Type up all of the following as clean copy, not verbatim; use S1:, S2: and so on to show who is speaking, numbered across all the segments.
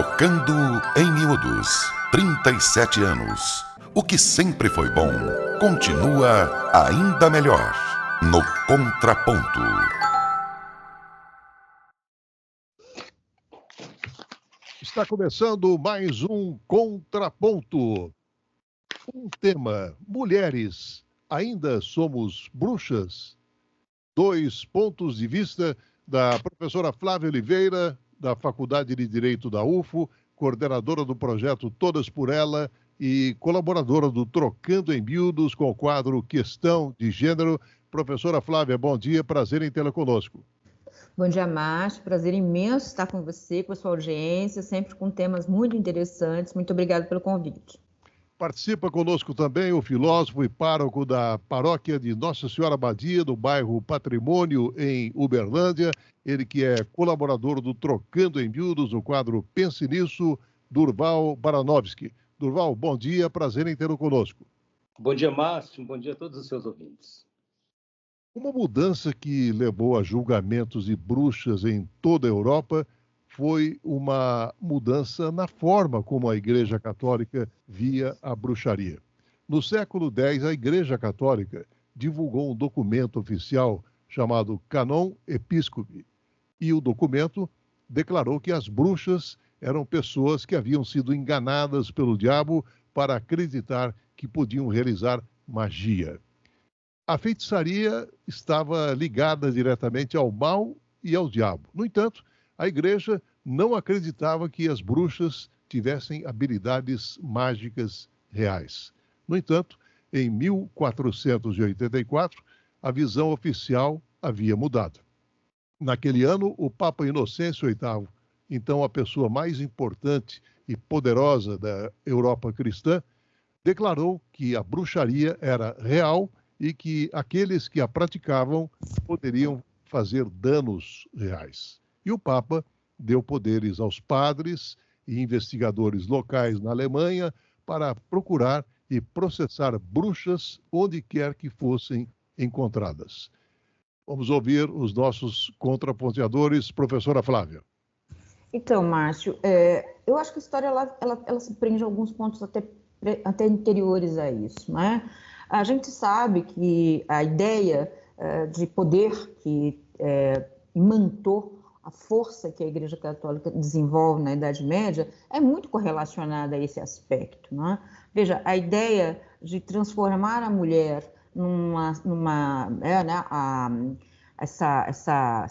S1: Trocando em Miúdos, 37 anos. O que sempre foi bom, continua ainda melhor. No Contraponto.
S2: Está começando mais um Contraponto. Um tema: mulheres, ainda somos bruxas? Dois pontos de vista da professora Flávia Oliveira, da Faculdade de Direito da UFO, coordenadora do projeto Todas por Ela e colaboradora do Trocando em Miúdos com o quadro Questão de Gênero. Professora Flávia, bom dia, prazer em tê-la conosco.
S3: Bom dia, Márcio. Prazer imenso estar com você, com a sua audiência, sempre com temas muito interessantes. Muito obrigada pelo convite.
S2: Participa conosco também o filósofo e pároco da paróquia de Nossa Senhora Abadia, do bairro Patrimônio, em Uberlândia. Ele que é colaborador do Trocando em Miúdos, no quadro Pense Nisso, Durval Baranovski. Durval, bom dia, prazer em tê-lo conosco.
S4: Bom dia, Márcio. Bom dia a todos os seus ouvintes.
S2: Uma mudança que levou a julgamentos de bruxas em toda a Europa foi uma mudança na forma como a Igreja Católica via a bruxaria. No século X, a Igreja Católica divulgou um documento oficial chamado Canon Episcopi, e o documento declarou que as bruxas eram pessoas que haviam sido enganadas pelo diabo para acreditar que podiam realizar magia. A feitiçaria estava ligada diretamente ao mal e ao diabo. No entanto, a igreja não acreditava que as bruxas tivessem habilidades mágicas reais. No entanto, em 1484, a visão oficial havia mudado. Naquele ano, o Papa Inocêncio VIII, então a pessoa mais importante e poderosa da Europa cristã, declarou que a bruxaria era real e que aqueles que a praticavam poderiam fazer danos reais. E o Papa deu poderes aos padres e investigadores locais na Alemanha para procurar e processar bruxas onde quer que fossem encontradas. Vamos ouvir os nossos contraponteadores. Professora Flávia.
S3: Então, Márcio, eu acho que a história ela se prende a alguns pontos até anteriores a isso, né? A gente sabe que a ideia de poder que imantou a força que a Igreja Católica desenvolve na Idade Média é muito correlacionada a esse aspecto, né? Veja, a ideia de transformar a mulher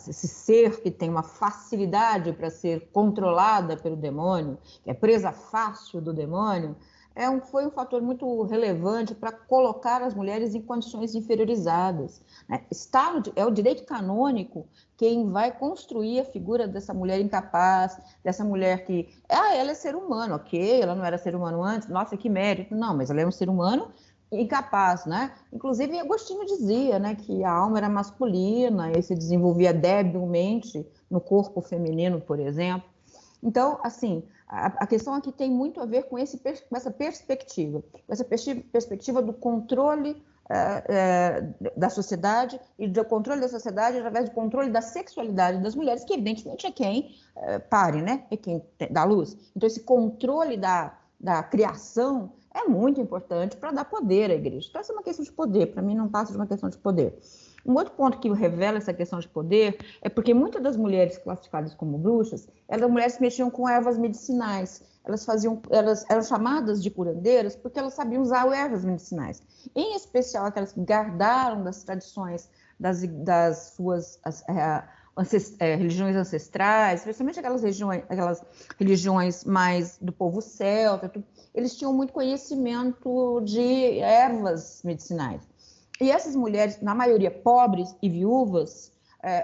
S3: esse ser que tem uma facilidade para ser controlada pelo demônio, que é presa fácil do demônio, foi um fator muito relevante para colocar as mulheres em condições inferiorizadas, né? É o direito canônico quem vai construir a figura dessa mulher incapaz, dessa mulher que, ela é ser humano, ok, ela não era ser humano antes, nossa, que mérito, não, mas ela é um ser humano incapaz, né? Inclusive, Agostinho dizia, né, que a alma era masculina e se desenvolvia debilmente no corpo feminino, por exemplo. Então, assim, a questão aqui tem muito a ver com essa perspectiva do controle da sociedade e do controle da sociedade através do controle da sexualidade das mulheres, que evidentemente é quem pare, né? É quem dá luz. Então, esse controle da criação é muito importante para dar poder à igreja. Então, essa é uma questão de poder, para mim não passa de uma questão de poder. Um outro ponto que revela essa questão de poder é porque muitas das mulheres classificadas como bruxas eram mulheres que mexiam com ervas medicinais. Elas eram chamadas de curandeiras porque elas sabiam usar ervas medicinais. Em especial aquelas que guardaram das tradições das suas religiões ancestrais, especialmente aquelas religiões mais do povo celta. Eles tinham muito conhecimento de ervas medicinais. E essas mulheres, na maioria pobres e viúvas,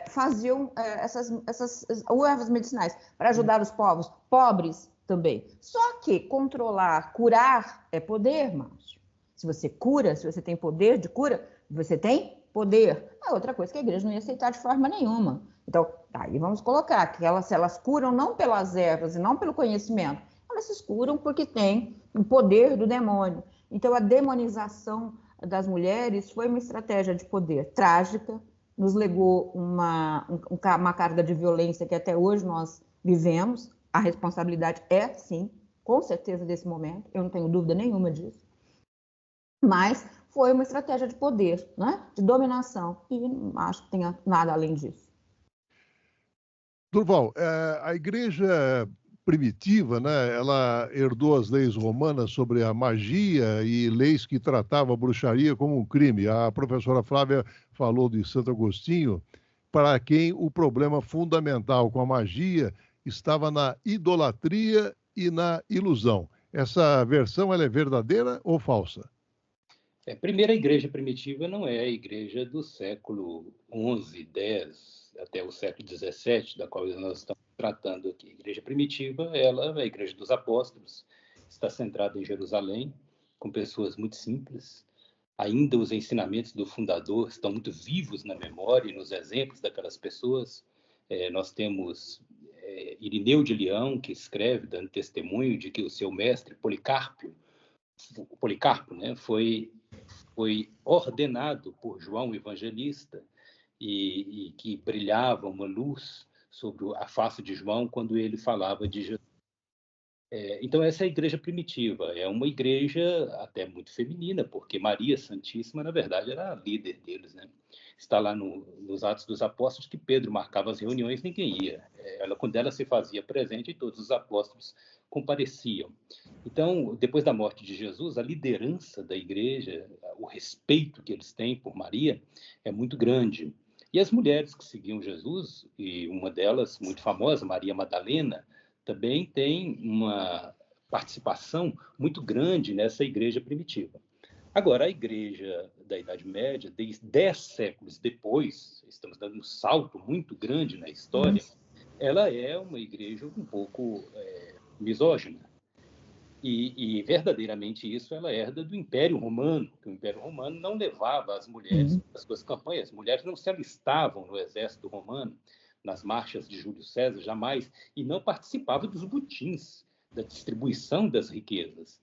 S3: faziam essas ervas medicinais para ajudar os povos pobres também. Só que controlar, curar é poder, Márcio. Se você cura, se você tem poder de cura, você tem poder. É outra coisa que a igreja não ia aceitar de forma nenhuma. Então, aí vamos colocar que elas curam não pelas ervas e não pelo conhecimento, elas se curam porque têm o poder do demônio. Então, a demonização das mulheres foi uma estratégia de poder trágica, nos legou uma carga de violência que até hoje nós vivemos, A responsabilidade é, sim, com certeza, desse momento, eu não tenho dúvida nenhuma disso. Mas foi uma estratégia de poder, né? De dominação, e não acho que tenha nada além disso.
S2: Durval, a igreja primitiva, né, ela herdou as leis romanas sobre a magia e leis que tratavam a bruxaria como um crime. A professora Flávia falou de Santo Agostinho, para quem o problema fundamental com a magia estava na idolatria e na ilusão. Essa versão ela é verdadeira ou falsa?
S4: Primeiro, a igreja primitiva não é a igreja do século XI, X, até o século XVII, da qual nós estamos tratando aqui. A igreja primitiva, ela é a igreja dos apóstolos, está centrada em Jerusalém, com pessoas muito simples. Ainda os ensinamentos do fundador estão muito vivos na memória e nos exemplos daquelas pessoas. Nós temos Irineu de Leão, que escreve, dando testemunho de que o seu mestre Policarpo, né, foi ordenado por João Evangelista e que brilhava uma luz sobre a face de João quando ele falava de Jesus. Então, essa é a igreja primitiva. É uma igreja até muito feminina, porque Maria Santíssima, na verdade, era a líder deles, né? Está lá nos Atos dos Apóstolos que Pedro marcava as reuniões, ninguém ia. Quando ela se fazia presente, todos os apóstolos compareciam. Então, depois da morte de Jesus, a liderança da igreja, o respeito que eles têm por Maria é muito grande. E as mulheres que seguiam Jesus, e uma delas muito famosa, Maria Madalena, também tem uma participação muito grande nessa igreja primitiva. Agora, a igreja da Idade Média, 10 séculos depois, estamos dando um salto muito grande na história, ela é uma igreja um pouco misógina. E verdadeiramente isso ela herda do Império Romano, que o Império Romano não levava as mulheres para as suas campanhas. As mulheres não se alistavam no exército romano, nas marchas de Júlio César, jamais, e não participavam dos botins, da distribuição das riquezas.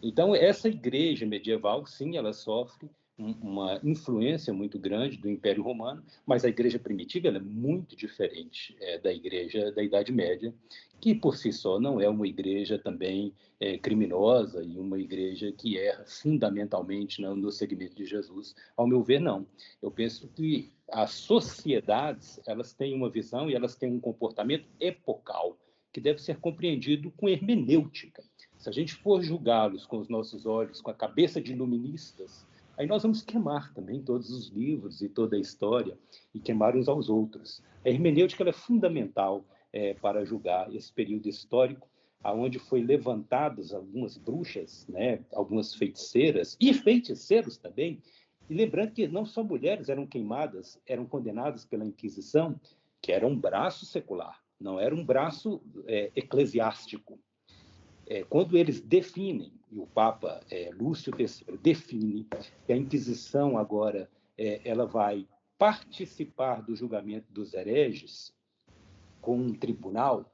S4: Então, essa igreja medieval, sim, ela sofre uma influência muito grande do Império Romano, mas a igreja primitiva ela é muito diferente da igreja da Idade Média, que por si só não é uma igreja também criminosa e uma igreja que erra fundamentalmente no segmento de Jesus. Ao meu ver, não. Eu penso que as sociedades elas têm uma visão e elas têm um comportamento epocal que deve ser compreendido com hermenêutica. Se a gente for julgá-los com os nossos olhos, com a cabeça de iluministas, aí nós vamos queimar também todos os livros e toda a história e queimar uns aos outros. A hermenêutica ela é fundamental para julgar esse período histórico, onde foi levantadas algumas bruxas, né, algumas feiticeiras e feiticeiros também. E lembrando que não só mulheres eram queimadas, eram condenadas pela Inquisição, que era um braço secular, não era um braço eclesiástico. Quando eles definem, e o Papa Lúcio III define que a Inquisição agora ela vai participar do julgamento dos hereges com um tribunal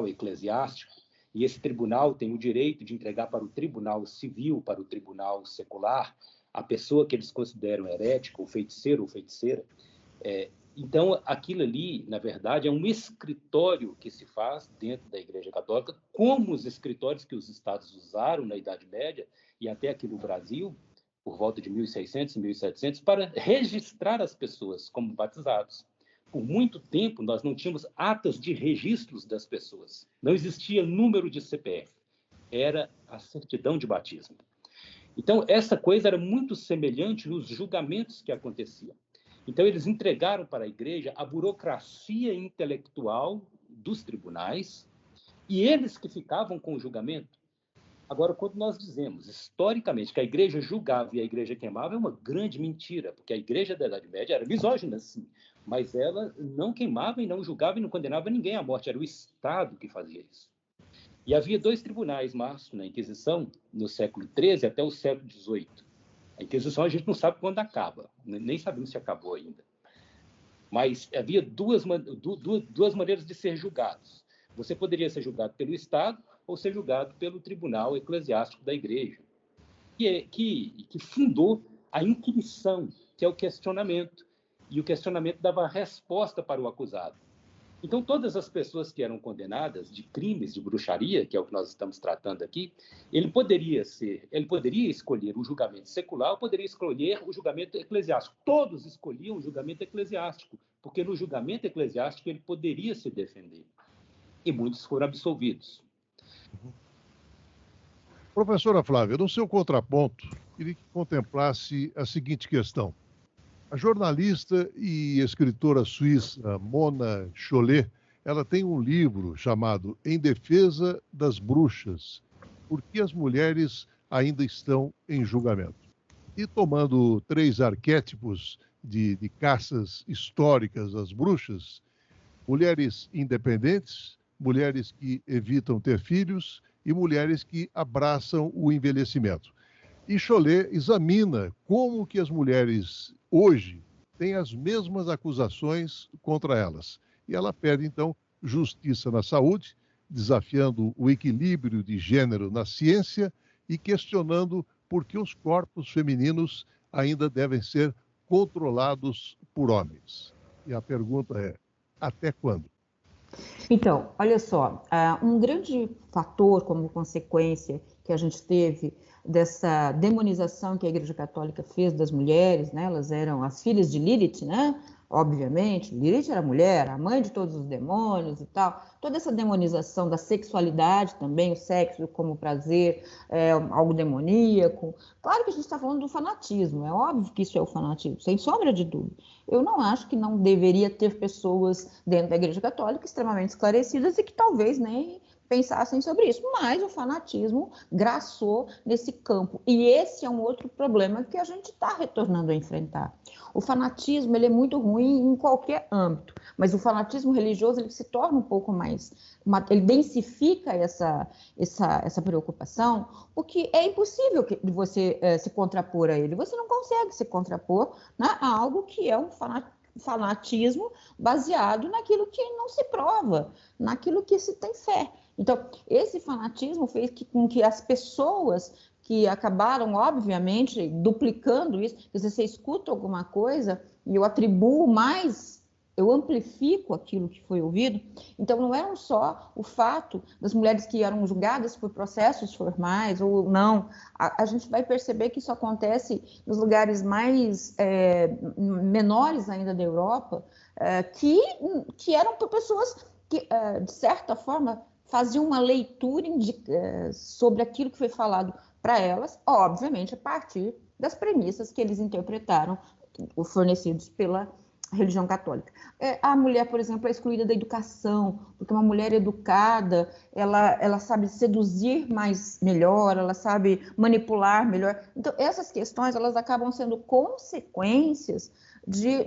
S4: eclesiástico, e esse tribunal tem o direito de entregar para o tribunal civil, para o tribunal secular, a pessoa que eles consideram herética, ou feiticeiro ou feiticeira. Então, aquilo ali, na verdade, é um escritório que se faz dentro da Igreja Católica, como os escritórios que os estados usaram na Idade Média e até aqui no Brasil, por volta de 1600 e 1700, para registrar as pessoas como batizados. Por muito tempo, nós não tínhamos atas de registros das pessoas. Não existia número de CPF. Era a certidão de batismo. Então, essa coisa era muito semelhante nos julgamentos que aconteciam. Então, eles entregaram para a igreja a burocracia intelectual dos tribunais e eles que ficavam com o julgamento. Agora, quando nós dizemos, historicamente, que a igreja julgava e a igreja queimava, é uma grande mentira, porque a igreja da Idade Média era misógina, sim, mas ela não queimava e não julgava e não condenava ninguém à morte, era o Estado que fazia isso. E havia 2 tribunais, Márcio, na Inquisição, no século XIII até o século XVIII. A Inquisição a gente não sabe quando acaba, nem sabemos se acabou ainda. Mas havia duas maneiras de ser julgados. Você poderia ser julgado pelo Estado ou ser julgado pelo Tribunal Eclesiástico da Igreja, que fundou a inquirição, que é o questionamento. E o questionamento dava resposta para o acusado. Então, todas as pessoas que eram condenadas de crimes de bruxaria, que é o que nós estamos tratando aqui, ele poderia escolher o julgamento secular ou poderia escolher o julgamento eclesiástico. Todos escolhiam o julgamento eclesiástico, porque no julgamento eclesiástico ele poderia se defender. E muitos foram absolvidos.
S2: Professora Flávia, no seu contraponto, queria que contemplasse a seguinte questão. A jornalista e escritora suíça Mona Chollet, ela tem um livro chamado Em Defesa das Bruxas, por que as mulheres ainda estão em julgamento. E tomando 3 arquétipos de caças históricas às bruxas, mulheres independentes, mulheres que evitam ter filhos e mulheres que abraçam o envelhecimento. E Chollet examina como que as mulheres hoje têm as mesmas acusações contra elas. E ela pede, então, justiça na saúde, desafiando o equilíbrio de gênero na ciência e questionando por que os corpos femininos ainda devem ser controlados por homens. E a pergunta é, até quando?
S3: Então, olha só, um grande fator como consequência que a gente teve dessa demonização que a Igreja Católica fez das mulheres, né? Elas eram as filhas de Lilith, né? Obviamente, Lilith era mulher, a mãe de todos os demônios e tal. Toda essa demonização da sexualidade também, o sexo como prazer, algo demoníaco. Claro que a gente está falando do fanatismo, é óbvio que isso é o fanatismo, sem sombra de dúvida. Eu não acho que não deveria ter pessoas dentro da Igreja Católica extremamente esclarecidas e que talvez nem pensassem sobre isso, mas o fanatismo graçou nesse campo. E esse é um outro problema que a gente está retornando a enfrentar. O fanatismo ele é muito ruim em qualquer âmbito, mas o fanatismo religioso ele se torna um pouco mais, ele densifica essa preocupação, porque é impossível você se contrapor a ele. Você não consegue se contrapor, né, a algo que é um fanatismo baseado naquilo que não se prova, naquilo que se tem fé. Então, esse fanatismo fez com que as pessoas que acabaram, obviamente, duplicando isso, quer dizer, você escuta alguma coisa e eu atribuo mais, eu amplifico aquilo que foi ouvido. Então, não era só o fato das mulheres que eram julgadas por processos formais ou não. A gente vai perceber que isso acontece nos lugares mais menores ainda da Europa, que eram por pessoas que, de certa forma, faziam uma leitura sobre aquilo que foi falado para elas, obviamente, a partir das premissas que eles interpretaram, fornecidos pela religião católica. A mulher, por exemplo, é excluída da educação, porque uma mulher educada, ela sabe seduzir melhor, ela sabe manipular melhor. Então, essas questões, elas acabam sendo consequências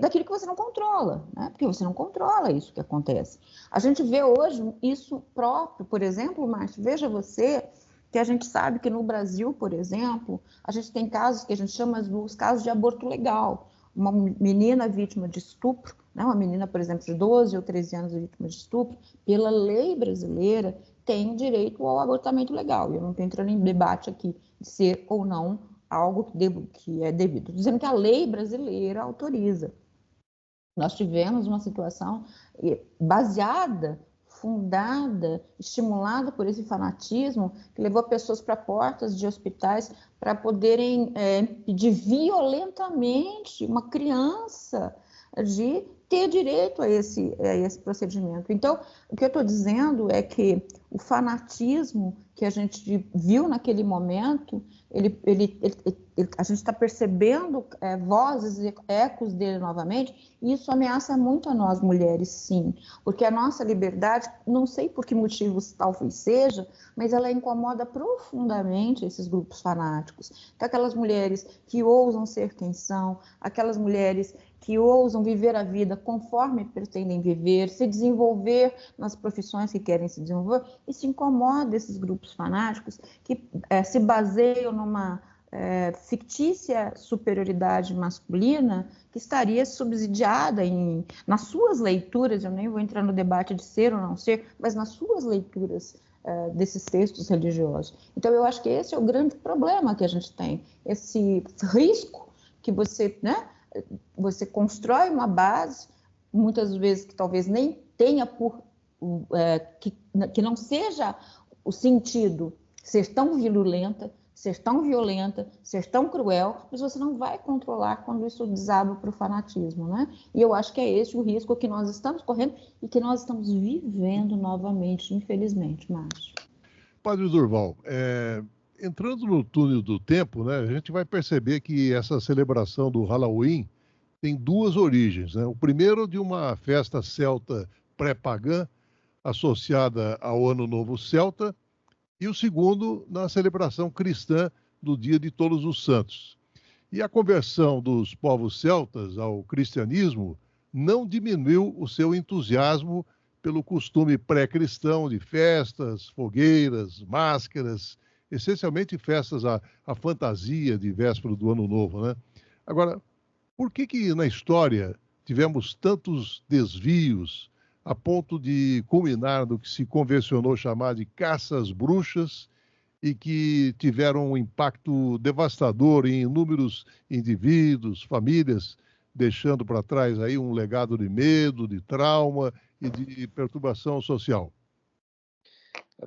S3: daquilo que você não controla, né? Porque você não controla isso que acontece. A gente vê hoje isso próprio, por exemplo, Márcio, veja você, que a gente sabe que no Brasil, por exemplo, a gente tem casos que a gente chama dos casos de aborto legal. Uma menina vítima de estupro, né? Uma menina, por exemplo, de 12 ou 13 anos vítima de estupro, pela lei brasileira, tem direito ao abortamento legal. Eu não estou entrando em debate aqui de ser ou não algo que é devido. Estou dizendo que a lei brasileira autoriza. Nós tivemos uma situação baseada, fundada, estimulada por esse fanatismo, que levou pessoas para portas de hospitais para poderem pedir violentamente uma criança de ter direito a esse procedimento. Então, o que eu estou dizendo é que o fanatismo que a gente viu naquele momento, a gente está percebendo vozes e ecos dele novamente, e isso ameaça muito a nós mulheres, sim, porque a nossa liberdade, não sei por que motivos talvez seja, mas ela incomoda profundamente esses grupos fanáticos. Então, aquelas mulheres que ousam ser quem são, aquelas mulheres que ousam viver a vida conforme pretendem viver, se desenvolver nas profissões que querem se desenvolver, e se incomoda esses grupos fanáticos que se baseiam numa fictícia superioridade masculina que estaria subsidiada nas suas leituras, eu nem vou entrar no debate de ser ou não ser, mas nas suas leituras desses textos religiosos. Então, eu acho que esse é o grande problema que a gente tem, esse risco que você, né, você constrói uma base, muitas vezes que talvez nem tenha que não seja o sentido ser tão virulenta, ser tão violenta, ser tão cruel, mas você não vai controlar quando isso desaba para o fanatismo, né? E eu acho que é esse o risco que nós estamos correndo e que nós estamos vivendo novamente, infelizmente, Márcio.
S2: Padre Durval, entrando no túnel do tempo, né, a gente vai perceber que essa celebração do Halloween tem duas origens, né? O primeiro de uma festa celta pré-pagã, associada ao Ano Novo Celta, e o segundo na celebração cristã do Dia de Todos os Santos. E a conversão dos povos celtas ao cristianismo não diminuiu o seu entusiasmo pelo costume pré-cristão de festas, fogueiras, máscaras, essencialmente festas à fantasia de véspera do Ano Novo, né? Agora, por que na história tivemos tantos desvios a ponto de culminar no que se convencionou chamar de caças bruxas e que tiveram um impacto devastador em inúmeros indivíduos, famílias, deixando para trás aí um legado de medo, de trauma e de perturbação social?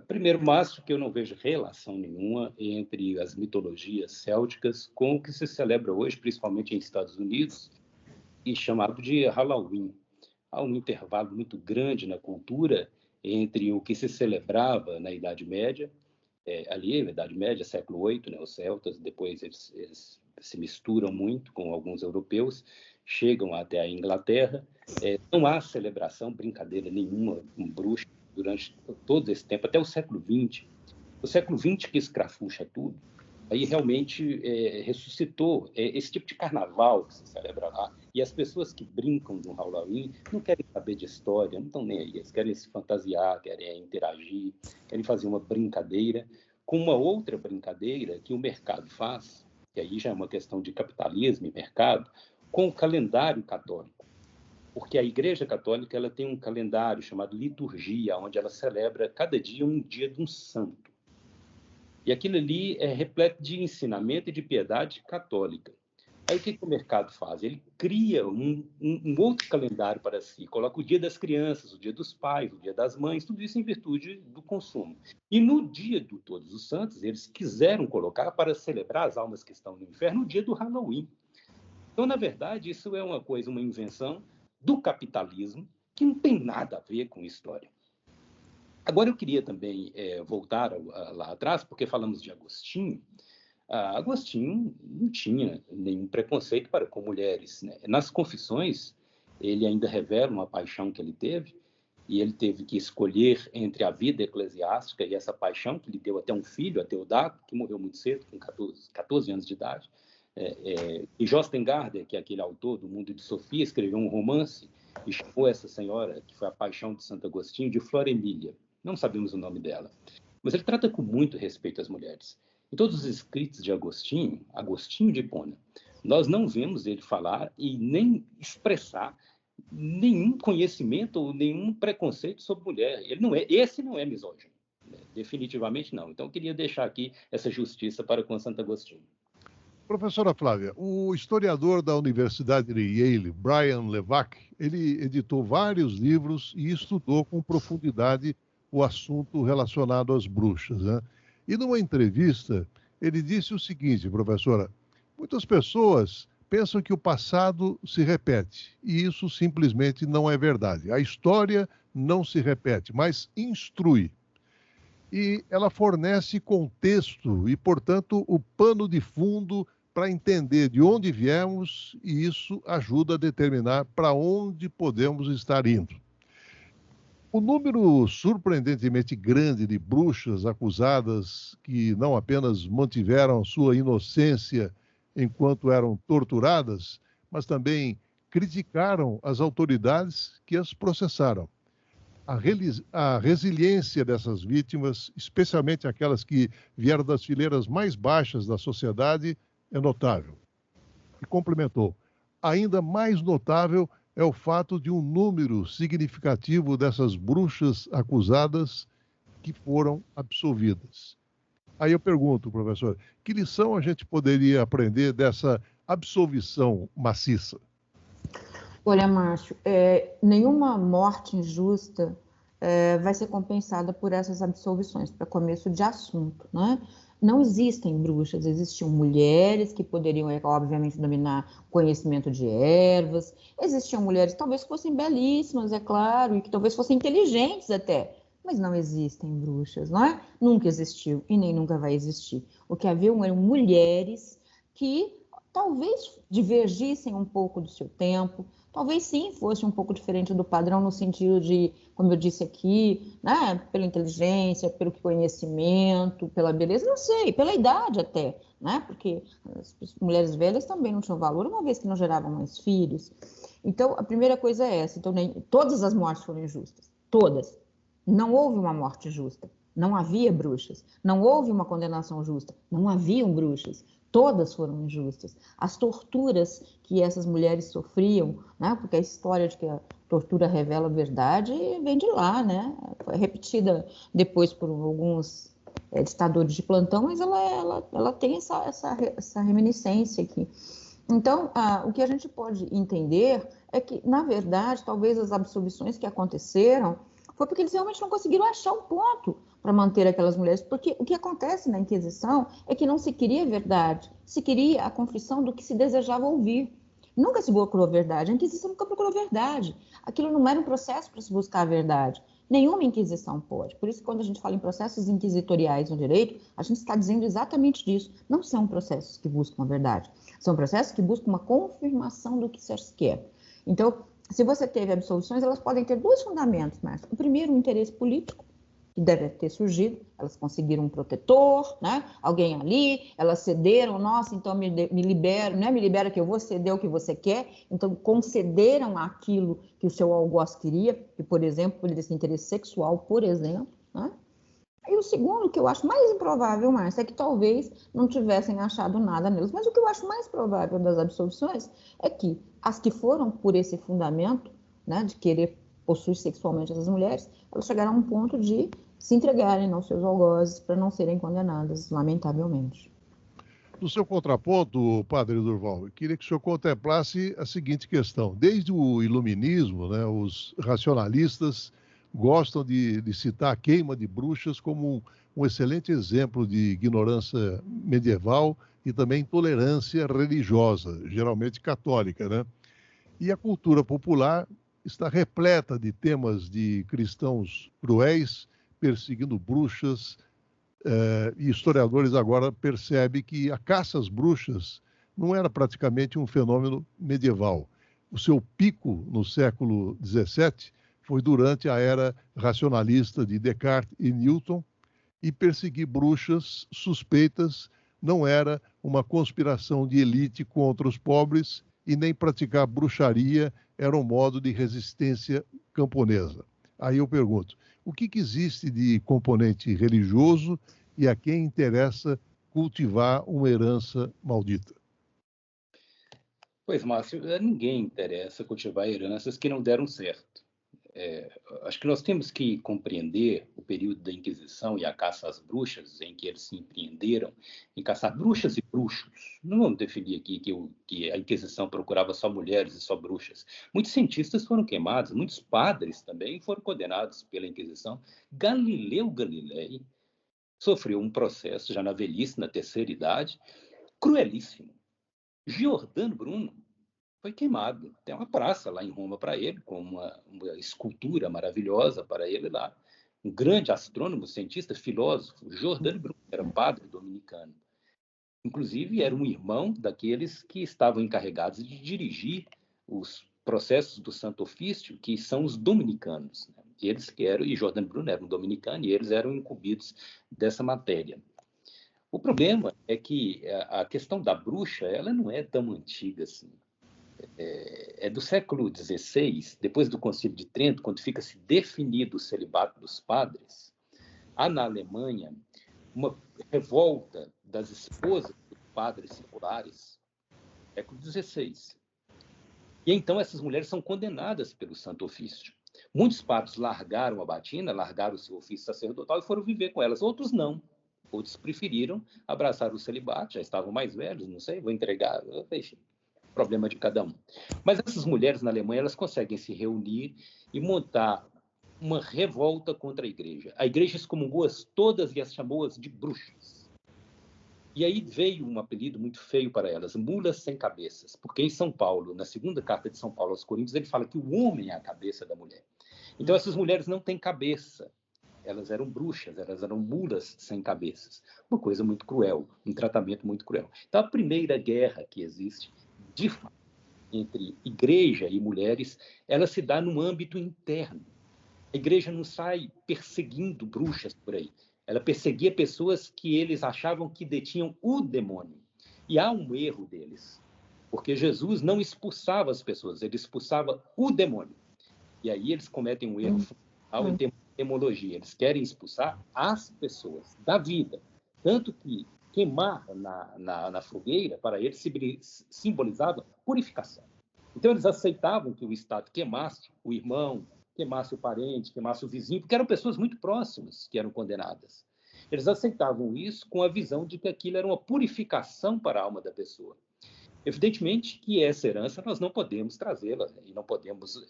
S4: Primeiro, Márcio, que eu não vejo relação nenhuma entre as mitologias célticas com o que se celebra hoje, principalmente em Estados Unidos, e chamado de Halloween. Há um intervalo muito grande na cultura entre o que se celebrava na Idade Média, ali, na Idade Média, século VIII, né, os celtas, depois eles se misturam muito com alguns europeus, chegam até a Inglaterra. Não há celebração, brincadeira nenhuma com bruxa durante todo esse tempo, até o século XX. O século XX que escrafucha tudo, aí realmente ressuscitou esse tipo de carnaval que se celebra lá. E as pessoas que brincam no Halloween não querem saber de história, não estão nem aí. Eles querem se fantasiar, querem interagir, querem fazer uma brincadeira com uma outra brincadeira que o mercado faz, que aí já é uma questão de capitalismo e mercado, com o calendário católico. Porque a Igreja Católica ela tem um calendário chamado liturgia, onde ela celebra cada dia um dia de um santo. E aquilo ali é repleto de ensinamento e de piedade católica. Aí o que o mercado faz? Ele cria um outro calendário para si, coloca o dia das crianças, o dia dos pais, o dia das mães, tudo isso em virtude do consumo. E no dia de Todos os Santos, eles quiseram colocar para celebrar as almas que estão no inferno o dia do Halloween. Então, na verdade, isso é uma invenção do capitalismo que não tem nada a ver com história. Agora, eu queria também voltar lá atrás, porque falamos de Agostinho. Agostinho não tinha nenhum preconceito para com mulheres, né? Nas Confissões, ele ainda revela uma paixão que ele teve, e ele teve que escolher entre a vida eclesiástica e essa paixão, que lhe deu até um filho, a Teodato, que morreu muito cedo, com 14 anos de idade. E Josten Gardner, que é aquele autor do Mundo de Sofia, escreveu um romance e chamou essa senhora, que foi a paixão de Santo Agostinho, de Flor Emília. Não sabemos o nome dela, mas ele trata com muito respeito as mulheres. Em todos os escritos de Agostinho, Agostinho de Hipona, nós não vemos ele falar e nem expressar nenhum conhecimento ou nenhum preconceito sobre mulher. Esse não é misógino, né? Definitivamente não. Então, eu queria deixar aqui essa justiça para com Santo Agostinho.
S2: Professora Flávia, o historiador da Universidade de Yale, Brian Levac, ele editou vários livros e estudou com profundidade o assunto relacionado às bruxas, né? E numa entrevista, ele disse o seguinte, professora: muitas pessoas pensam que o passado se repete, e isso simplesmente não é verdade. A história não se repete, mas instrui. E ela fornece contexto e, portanto, o pano de fundo para entender de onde viemos, e isso ajuda a determinar para onde podemos estar indo. O número surpreendentemente grande de bruxas acusadas que não apenas mantiveram sua inocência enquanto eram torturadas, mas também criticaram as autoridades que as processaram. A resiliência dessas vítimas, especialmente aquelas que vieram das fileiras mais baixas da sociedade, é notável. E complementou: ainda mais notável é o fato de um número significativo dessas bruxas acusadas que foram absolvidas. Aí eu pergunto, professor, que lição a gente poderia aprender dessa absolvição maciça?
S3: Olha, Márcio, nenhuma morte injusta vai ser compensada por essas absolvições, para começo de assunto, né? Não existem bruxas, existiam mulheres que poderiam, obviamente, dominar conhecimento de ervas, existiam mulheres talvez que fossem belíssimas, é claro, e que talvez fossem inteligentes até, mas não existem bruxas, não é? Nunca existiu e nem nunca vai existir. O que haviam eram mulheres que talvez divergissem um pouco do seu tempo, talvez sim fosse um pouco diferente do padrão no sentido de, como eu disse aqui, né, pela inteligência, pelo conhecimento, pela beleza, não sei, pela idade até, né, porque as mulheres velhas também não tinham valor, uma vez que não geravam mais filhos. Então, a primeira coisa é essa. Então, todas as mortes foram injustas, todas. Não houve uma morte justa, não havia bruxas, não houve uma condenação justa, não haviam bruxas. Todas foram injustas. As torturas que essas mulheres sofriam, né, porque a história de que a tortura revela a verdade vem de lá, né? Foi repetida depois por alguns ditadores de plantão, mas ela tem essa reminiscência aqui. Então, o que a gente pode entender é que, na verdade, talvez as absolvições que aconteceram foi porque eles realmente não conseguiram achar um ponto para manter aquelas mulheres, porque o que acontece na Inquisição é que não se queria verdade, se queria a confissão do que se desejava ouvir. Nunca se procurou verdade, a Inquisição nunca procurou verdade. Aquilo não era um processo para se buscar a verdade. Nenhuma Inquisição pode. Por isso, quando a gente fala em processos inquisitoriais no direito, a gente está dizendo exatamente disso. Não são processos que buscam a verdade, são processos que buscam uma confirmação do que se quer. Então, se você teve absolvições, elas podem ter dois fundamentos, Márcio. O primeiro, o interesse político, que deve ter surgido, elas conseguiram um protetor, né? Alguém ali, elas cederam, nossa, então me libera, né? Me libera que eu vou ceder o que você quer, então concederam aquilo que o seu algoz queria, que, por exemplo, poderia ser interesse sexual, por exemplo, né? E o segundo, que eu acho mais improvável, Márcia, é que talvez não tivessem achado nada neles. Mas o que eu acho mais provável das absolvições é que as que foram por esse fundamento, né, de querer possuir sexualmente essas mulheres, elas chegaram a um ponto de se entregarem aos seus algozes para não serem condenadas, lamentavelmente.
S2: No seu contraponto, padre Durval, eu queria que o senhor contemplasse a seguinte questão. Desde o iluminismo, né, os racionalistas gostam de citar a queima de bruxas como um excelente exemplo de ignorância medieval e também intolerância religiosa, geralmente católica, né? E a cultura popular está repleta de temas de cristãos cruéis perseguindo bruxas, e historiadores agora percebem que a caça às bruxas não era praticamente um fenômeno medieval. O seu pico no século XVII foi durante a era racionalista de Descartes e Newton, e perseguir bruxas suspeitas não era uma conspiração de elite contra os pobres, e nem praticar bruxaria era um modo de resistência camponesa. Aí eu pergunto, o que existe de componente religioso e a quem interessa cultivar uma herança maldita?
S4: Pois, Márcio, a ninguém interessa cultivar heranças que não deram certo. Acho que nós temos que compreender o período da Inquisição e a caça às bruxas, em que eles se empreenderam em caçar bruxas e bruxos. Não vamos definir aqui que a Inquisição procurava só mulheres e só bruxas. Muitos cientistas foram queimados, muitos padres também foram condenados pela Inquisição. Galileu Galilei sofreu um processo já na velhice, na terceira idade, cruelíssimo. Giordano Bruno foi queimado. Tem uma praça lá em Roma para ele, com uma escultura maravilhosa para ele lá. Um grande astrônomo, cientista, filósofo. Giordano Bruno era padre dominicano. Inclusive, era um irmão daqueles que estavam encarregados de dirigir os processos do Santo Ofício, que são os dominicanos. Eles que eram, e Giordano Bruno era um dominicano, e eles eram incumbidos dessa matéria. O problema é que a questão da bruxa, ela não é tão antiga assim. É do século XVI, depois do Concílio de Trento, quando fica-se definido o celibato dos padres, há na Alemanha uma revolta das esposas dos padres seculares, século XVI. E então essas mulheres são condenadas pelo Santo Ofício. Muitos padres largaram a batina, largaram o seu ofício sacerdotal e foram viver com elas. Outros não. Outros preferiram abraçar o celibato, já estavam mais velhos, não sei, vou entregar, enfim. problema de cada um. Mas essas mulheres na Alemanha, elas conseguem se reunir e montar uma revolta contra a igreja. A igreja excomungou-as todas e as chamou-as de bruxas. E aí veio um apelido muito feio para elas, mulas sem cabeças, porque em São Paulo, na segunda carta de São Paulo aos Coríntios, ele fala que o homem é a cabeça da mulher. Então essas mulheres não têm cabeça. Elas eram bruxas, elas eram mulas sem cabeças. Uma coisa muito cruel, um tratamento muito cruel. Então, a primeira guerra que existe, de fato, entre igreja e mulheres, ela se dá no âmbito interno. A igreja não sai perseguindo bruxas por aí. Ela perseguia pessoas que eles achavam que detinham o demônio. E há um erro deles, porque Jesus não expulsava as pessoas, ele expulsava o demônio. E aí eles cometem um erro fundamental em termos demologia, eles querem expulsar as pessoas da vida, tanto que queimar na fogueira, para eles, simbolizava purificação. Então, eles aceitavam que o Estado queimasse o irmão, queimasse o parente, queimasse o vizinho, porque eram pessoas muito próximas que eram condenadas. Eles aceitavam isso com a visão de que aquilo era uma purificação para a alma da pessoa. Evidentemente que essa herança nós não podemos trazê-la e não podemos,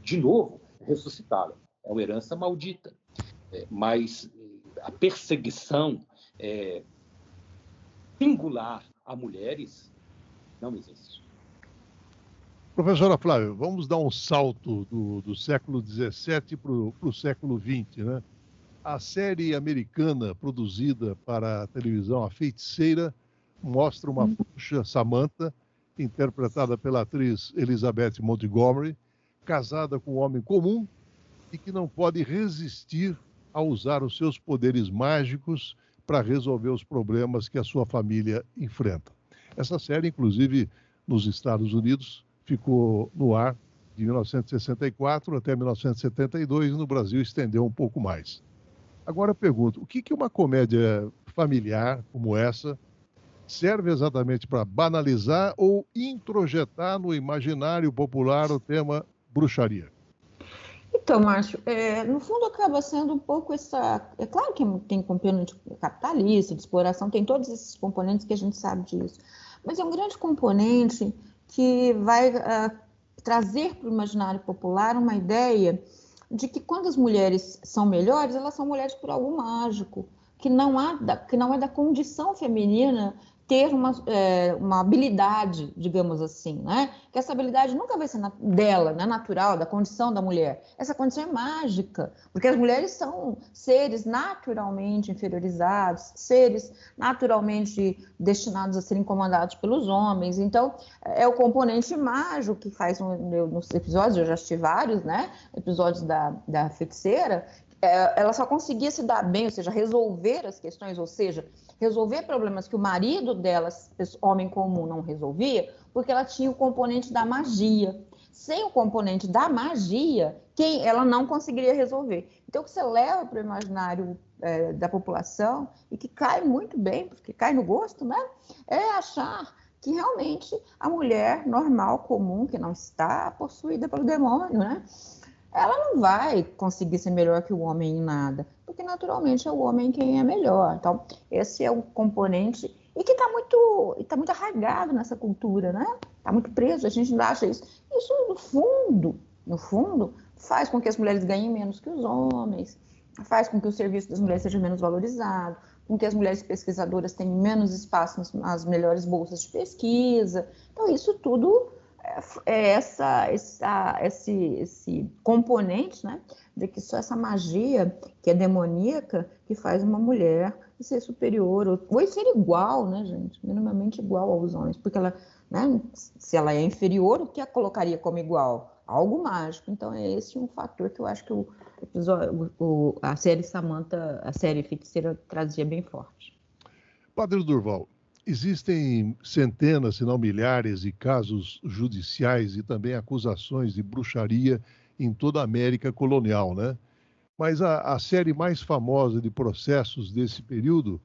S4: de novo, ressuscitá-la. É uma herança maldita, mas a perseguição singular a mulheres não existe.
S2: Professora Flávia, vamos dar um salto do século XVII para o século XX, né? A série americana produzida para a televisão, A Feiticeira, mostra uma bruxa, Samantha, interpretada pela atriz Elizabeth Montgomery, casada com um homem comum, e que não pode resistir a usar os seus poderes mágicos para resolver os problemas que a sua família enfrenta. Essa série, inclusive, nos Estados Unidos, ficou no ar de 1964 até 1972, e no Brasil estendeu um pouco mais. Agora eu pergunto, o que uma comédia familiar como essa serve exatamente para banalizar ou introjetar no imaginário popular o tema bruxaria?
S3: Então, Márcio, no fundo acaba sendo um pouco essa... É claro que tem componente capitalista, de exploração, tem todos esses componentes que a gente sabe disso, mas é um grande componente que vai trazer para o imaginário popular uma ideia de que quando as mulheres são melhores, elas são mulheres por algo mágico, que não é da condição feminina ter uma habilidade, digamos assim, né? Que essa habilidade nunca vai ser dela, né? Natural, da condição da mulher. Essa condição é mágica, porque as mulheres são seres naturalmente inferiorizados, seres naturalmente destinados a serem comandados pelos homens. Então, é o componente mágico que faz, nos episódios, eu já assisti vários, né? Episódios da Feiticeira, ela só conseguia se dar bem, ou seja, resolver as questões, ou seja, resolver problemas que o marido dela, homem comum, não resolvia, porque ela tinha o componente da magia. Sem o componente da magia, ela não conseguiria resolver. Então, o que você leva para o imaginário da população, e que cai muito bem, porque cai no gosto, né? É achar que realmente a mulher normal, comum, que não está possuída pelo demônio, né? Ela não vai conseguir ser melhor que o homem em nada, porque naturalmente é o homem quem é melhor. Então, esse é um componente e que está muito arraigado nessa cultura, né? Está muito preso, a gente ainda acha isso. Isso, no fundo, faz com que as mulheres ganhem menos que os homens, faz com que o serviço das mulheres seja menos valorizado, com que as mulheres pesquisadoras tenham menos espaço nas melhores bolsas de pesquisa. Então, isso tudo é esse componente, né, de que só essa magia que é demoníaca que faz uma mulher ser superior ou ser igual, né, gente, minimamente igual aos homens, porque ela, né, se ela é inferior, o que a colocaria como igual? Algo mágico. Então é esse um fator que eu acho que a série Samantha, a série Feiticeira, trazia bem forte.
S2: Padre Durval, existem centenas, se não milhares, de casos judiciais e também acusações de bruxaria em toda a América colonial, né? Mas a série mais famosa de processos desse período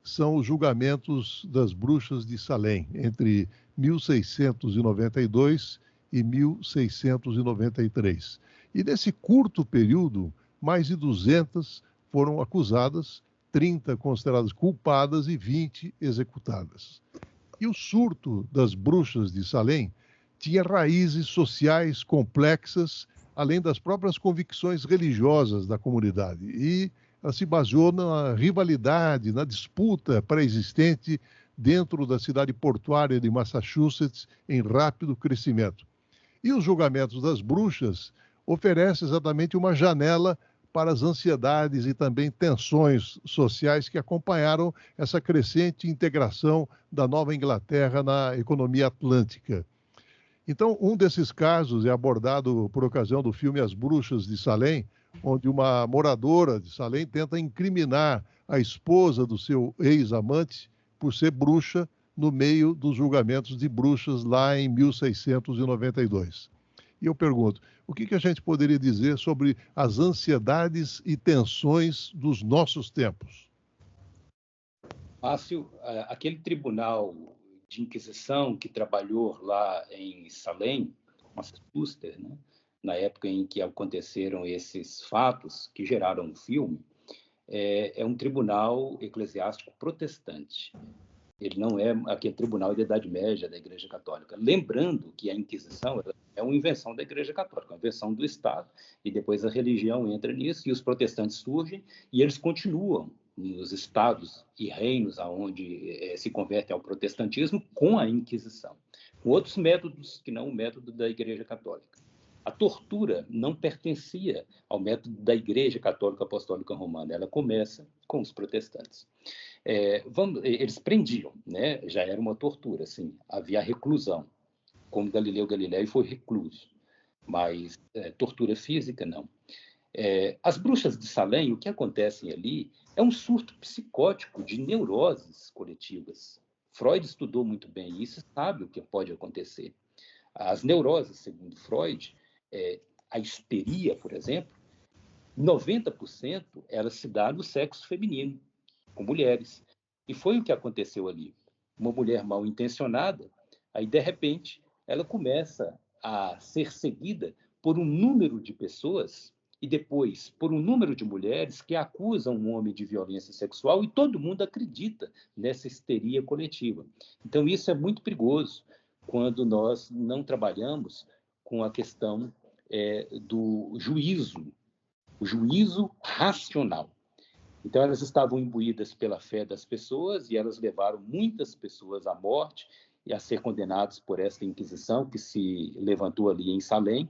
S2: são os julgamentos das bruxas de Salem, entre 1692 e 1693. E nesse curto período, mais de 200 foram acusadas, 30 consideradas culpadas e 20 executadas. E o surto das bruxas de Salem tinha raízes sociais complexas, além das próprias convicções religiosas da comunidade. E ela se baseou na rivalidade, na disputa pré-existente dentro da cidade portuária de Massachusetts, em rápido crescimento. E os julgamentos das bruxas oferecem exatamente uma janela para as ansiedades e também tensões sociais que acompanharam essa crescente integração da Nova Inglaterra na economia atlântica. Então, um desses casos é abordado por ocasião do filme As Bruxas de Salem, onde uma moradora de Salem tenta incriminar a esposa do seu ex-amante por ser bruxa no meio dos julgamentos de bruxas lá em 1692. E eu pergunto, o que a gente poderia dizer sobre as ansiedades e tensões dos nossos tempos?
S4: Márcio, aquele tribunal de Inquisição que trabalhou lá em Salem, Massachusetts, né, na época em que aconteceram esses fatos que geraram o filme, é um tribunal eclesiástico protestante. Ele não é aquele tribunal da Idade Média da Igreja Católica. Lembrando que a Inquisição é uma invenção da Igreja Católica, uma invenção do Estado, e depois a religião entra nisso, e os protestantes surgem, e eles continuam nos estados e reinos aonde se convertem ao protestantismo com a Inquisição, com outros métodos que não o método da Igreja Católica. A tortura não pertencia ao método da Igreja Católica Apostólica Romana, ela começa com os protestantes. Eles prendiam, né? Já era uma tortura, assim, havia a reclusão, como Galileu Galilei foi recluso, mas tortura física, não. As bruxas de Salem, o que acontece ali é um surto psicótico de neuroses coletivas. Freud estudou muito bem isso, sabe o que pode acontecer. As neuroses, segundo Freud, a histeria, por exemplo, 90% ela se dá no sexo feminino, com mulheres. E foi o que aconteceu ali. Uma mulher mal intencionada, aí, de repente, ela começa a ser seguida por um número de pessoas e depois por um número de mulheres que acusam um homem de violência sexual e todo mundo acredita nessa histeria coletiva. Então, isso é muito perigoso quando nós não trabalhamos com a questão do juízo, o juízo racional. Então, elas estavam imbuídas pela fé das pessoas e elas levaram muitas pessoas à morte e a ser condenadas por esta Inquisição que se levantou ali em Salem,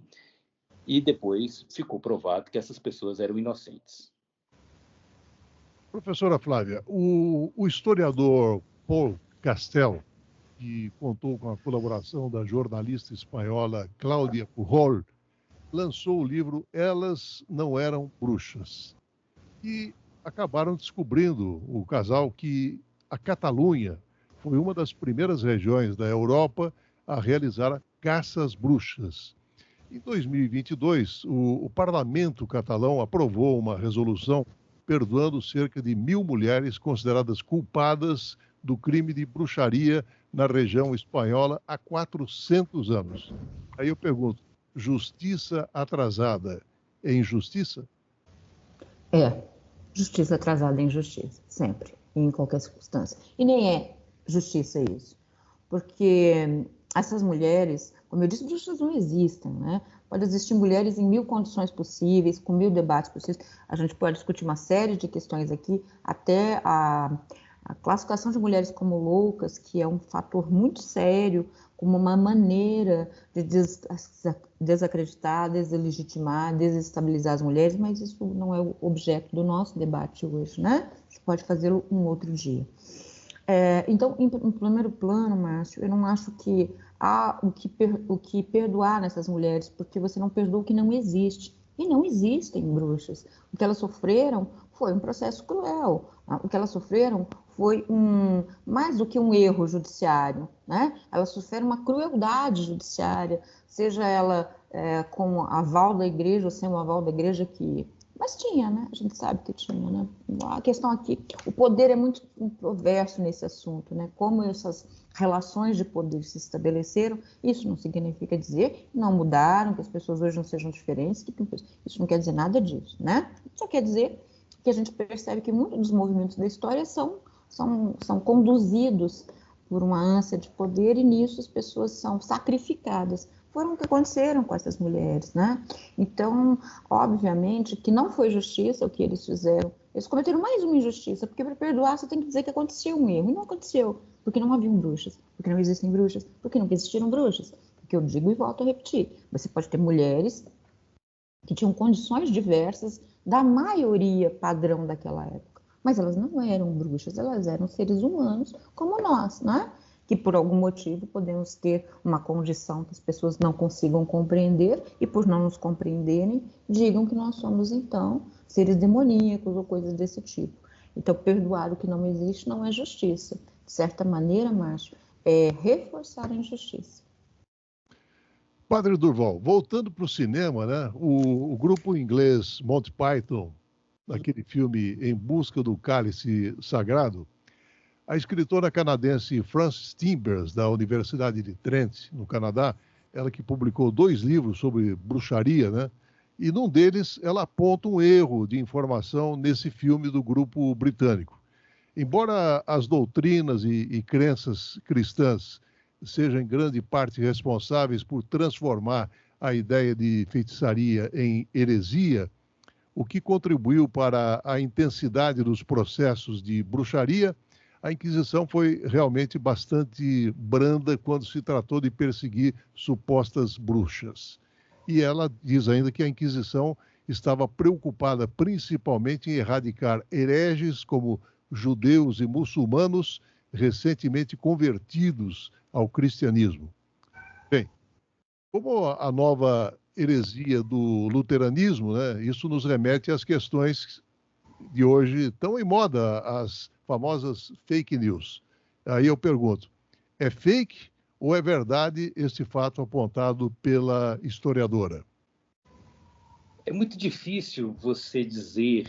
S4: e depois ficou provado que essas pessoas eram inocentes.
S2: Professora Flávia, o historiador Paul Castell, que contou com a colaboração da jornalista espanhola Cláudia Pujol, lançou o livro Elas Não Eram Bruxas. E acabaram descobrindo, o casal, que a Catalunha foi uma das primeiras regiões da Europa a realizar caças às bruxas. Em 2022, o parlamento catalão aprovou uma resolução perdoando cerca de 1.000 mulheres consideradas culpadas do crime de bruxaria na região espanhola há 400 anos. Aí eu pergunto, justiça atrasada é injustiça?
S3: Justiça atrasada é injustiça, sempre, em qualquer circunstância. E nem é justiça isso, porque essas mulheres, como eu disse, bruxas não existem, né? Pode existir mulheres em 1.000 condições possíveis, com 1.000 debates possíveis. A gente pode discutir uma série de questões aqui, até a classificação de mulheres como loucas, que é um fator muito sério, como uma maneira de desacreditar, deslegitimar, desestabilizar as mulheres, mas isso não é o objeto do nosso debate hoje, né? A gente pode fazê-lo um outro dia. Então, em primeiro plano, Márcio, eu não acho que há o que perdoar nessas mulheres, porque você não perdoa o que não existe. E não existem bruxas. O que elas sofreram foi um processo cruel. O que elas sofreram foi mais do que um erro judiciário, né? Elas sofreram uma crueldade judiciária, seja ela com aval da igreja ou sem o aval da igreja que... Mas tinha, né? A gente sabe que tinha, né? A questão aqui, o poder é muito controverso nesse assunto, né? Como essas relações de poder se estabeleceram, isso não significa dizer que não mudaram, que as pessoas hoje não sejam diferentes, isso não quer dizer nada disso, né? Só quer dizer que a gente percebe que muitos dos movimentos da história são conduzidos por uma ânsia de poder, e nisso as pessoas são sacrificadas. Foram o que aconteceram com essas mulheres, né? Então, obviamente, que não foi justiça o que eles fizeram. Eles cometeram mais uma injustiça, porque para perdoar você tem que dizer que aconteceu um erro. E não aconteceu, porque não haviam bruxas, porque não existem bruxas, porque nunca existiram bruxas. Porque eu digo e volto a repetir, você pode ter mulheres que tinham condições diversas da maioria padrão daquela época, mas elas não eram bruxas, elas eram seres humanos como nós, né? Que por algum motivo podemos ter uma condição que as pessoas não consigam compreender e por não nos compreenderem, digam que nós somos então seres demoníacos ou coisas desse tipo. Então, perdoar o que não existe não é justiça. De certa maneira, Márcio, é reforçar a injustiça.
S2: Padre Durval, voltando para o cinema, né? O grupo inglês Monty Python, naquele filme Em Busca do Cálice Sagrado, a escritora canadense Frances Timbers, da Universidade de Trent, no Canadá, ela que publicou 2 livros sobre bruxaria, né? E num deles ela aponta um erro de informação nesse filme do grupo britânico. Embora as doutrinas e crenças cristãs sejam em grande parte responsáveis por transformar a ideia de feitiçaria em heresia, o que contribuiu para a intensidade dos processos de bruxaria, a Inquisição foi realmente bastante branda quando se tratou de perseguir supostas bruxas. E ela diz ainda que a Inquisição estava preocupada principalmente em erradicar hereges como judeus e muçulmanos recentemente convertidos ao cristianismo. Bem, como a nova heresia do luteranismo, né, isso nos remete às questões de hoje tão em moda, as famosas fake news. Aí eu pergunto, é fake ou é verdade este fato apontado pela historiadora?
S4: É muito difícil você dizer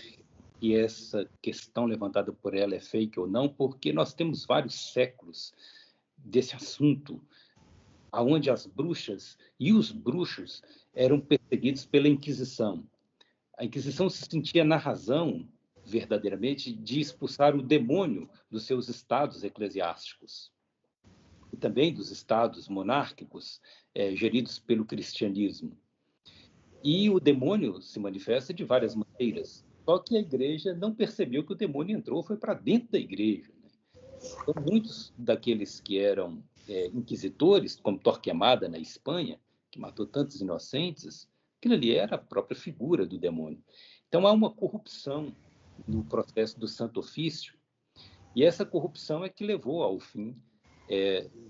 S4: que essa questão levantada por ela é fake ou não, porque nós temos vários séculos desse assunto, onde as bruxas e os bruxos eram perseguidos pela Inquisição. A Inquisição se sentia na razão, verdadeiramente, de expulsar o demônio dos seus estados eclesiásticos e também dos estados monárquicos geridos pelo cristianismo. E o demônio se manifesta de várias maneiras, só que a igreja não percebeu que o demônio entrou, foi para dentro da igreja. Né? Então, muitos daqueles que eram inquisitores, como Torquemada na Espanha, que matou tantos inocentes, aquilo ali era a própria figura do demônio. Então, há uma corrupção no processo do Santo Ofício, e essa corrupção é que levou ao fim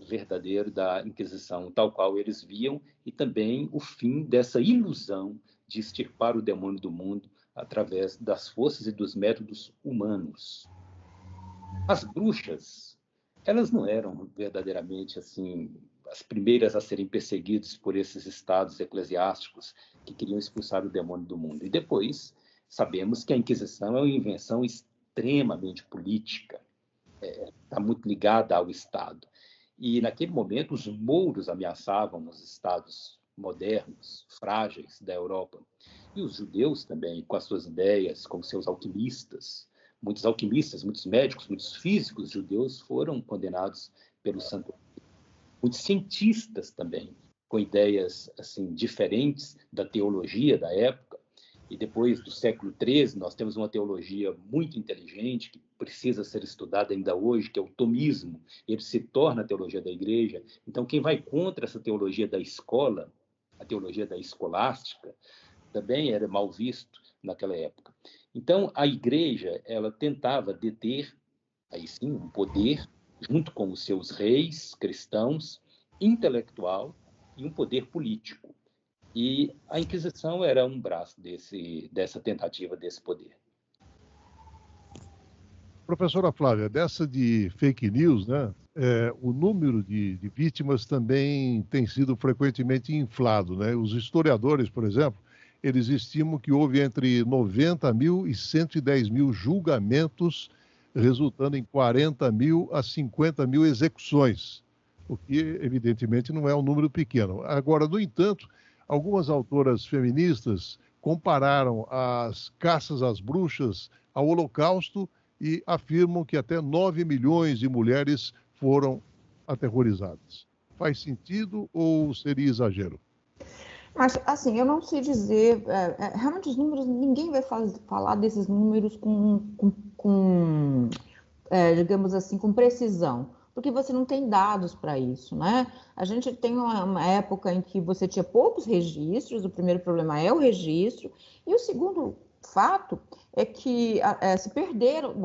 S4: verdadeiro da Inquisição, tal qual eles viam, e também o fim dessa ilusão de extirpar o demônio do mundo através das forças e dos métodos humanos. As bruxas, elas não eram verdadeiramente assim as primeiras a serem perseguidas por esses estados eclesiásticos que queriam expulsar o demônio do mundo. E depois sabemos que a Inquisição é uma invenção extremamente política, está muito ligada ao Estado. E, naquele momento, os mouros ameaçavam os estados modernos, frágeis da Europa. E os judeus também, com as suas ideias, com seus alquimistas. Muitos alquimistas, muitos médicos, muitos físicos judeus foram condenados pelo Santo Ofício. Muitos cientistas também, com ideias assim diferentes da teologia da época. E depois do século XIII, nós temos uma teologia muito inteligente, que precisa ser estudada ainda hoje, que é o tomismo. Ele se torna a teologia da igreja. Então, quem vai contra essa teologia da escola, a teologia da escolástica, também era mal visto naquela época. Então, a igreja, ela tentava deter, aí sim, um poder, junto com os seus reis cristãos, intelectual e um poder político. E a Inquisição era um braço dessa tentativa desse poder.
S2: Professora Flávia, dessa de fake news, né, o número de vítimas também tem sido frequentemente inflado, né? Os historiadores, por exemplo, eles estimam que houve entre 90 mil e 110 mil julgamentos, resultando em 40 mil a 50 mil execuções, o que evidentemente não é um número pequeno. Agora, no entanto, algumas autoras feministas compararam as caças às bruxas ao Holocausto e afirmam que até 9 milhões de mulheres foram aterrorizadas. Faz sentido ou seria exagero?
S3: Mas, assim, eu não sei dizer, realmente os números, ninguém vai falar desses números digamos assim, com precisão, porque você não tem dados para isso, né? A gente tem uma época em que você tinha poucos registros, o primeiro problema é o registro, e o segundo fato é que se perderam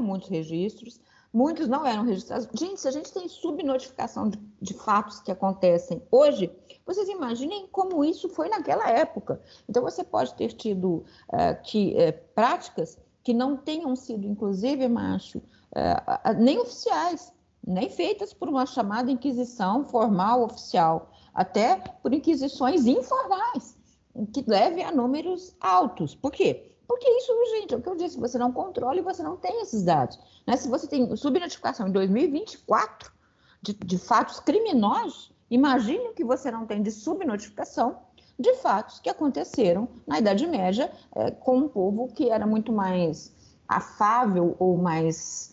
S3: muitos registros, muitos não eram registrados. Gente, se a gente tem subnotificação de fatos que acontecem hoje, vocês imaginem como isso foi naquela época. Então, você pode ter tido práticas que não tenham sido, inclusive, nem oficiais, nem feitas por uma chamada inquisição formal, oficial, até por inquisições informais, que levem a números altos. Por quê? Porque isso, gente, é o que eu disse, você não controla e você não tem esses dados. Né? Se você tem subnotificação em 2024 de fatos criminosos, imagine o que você não tem de subnotificação de fatos que aconteceram na Idade Média com um povo que era muito mais afável ou mais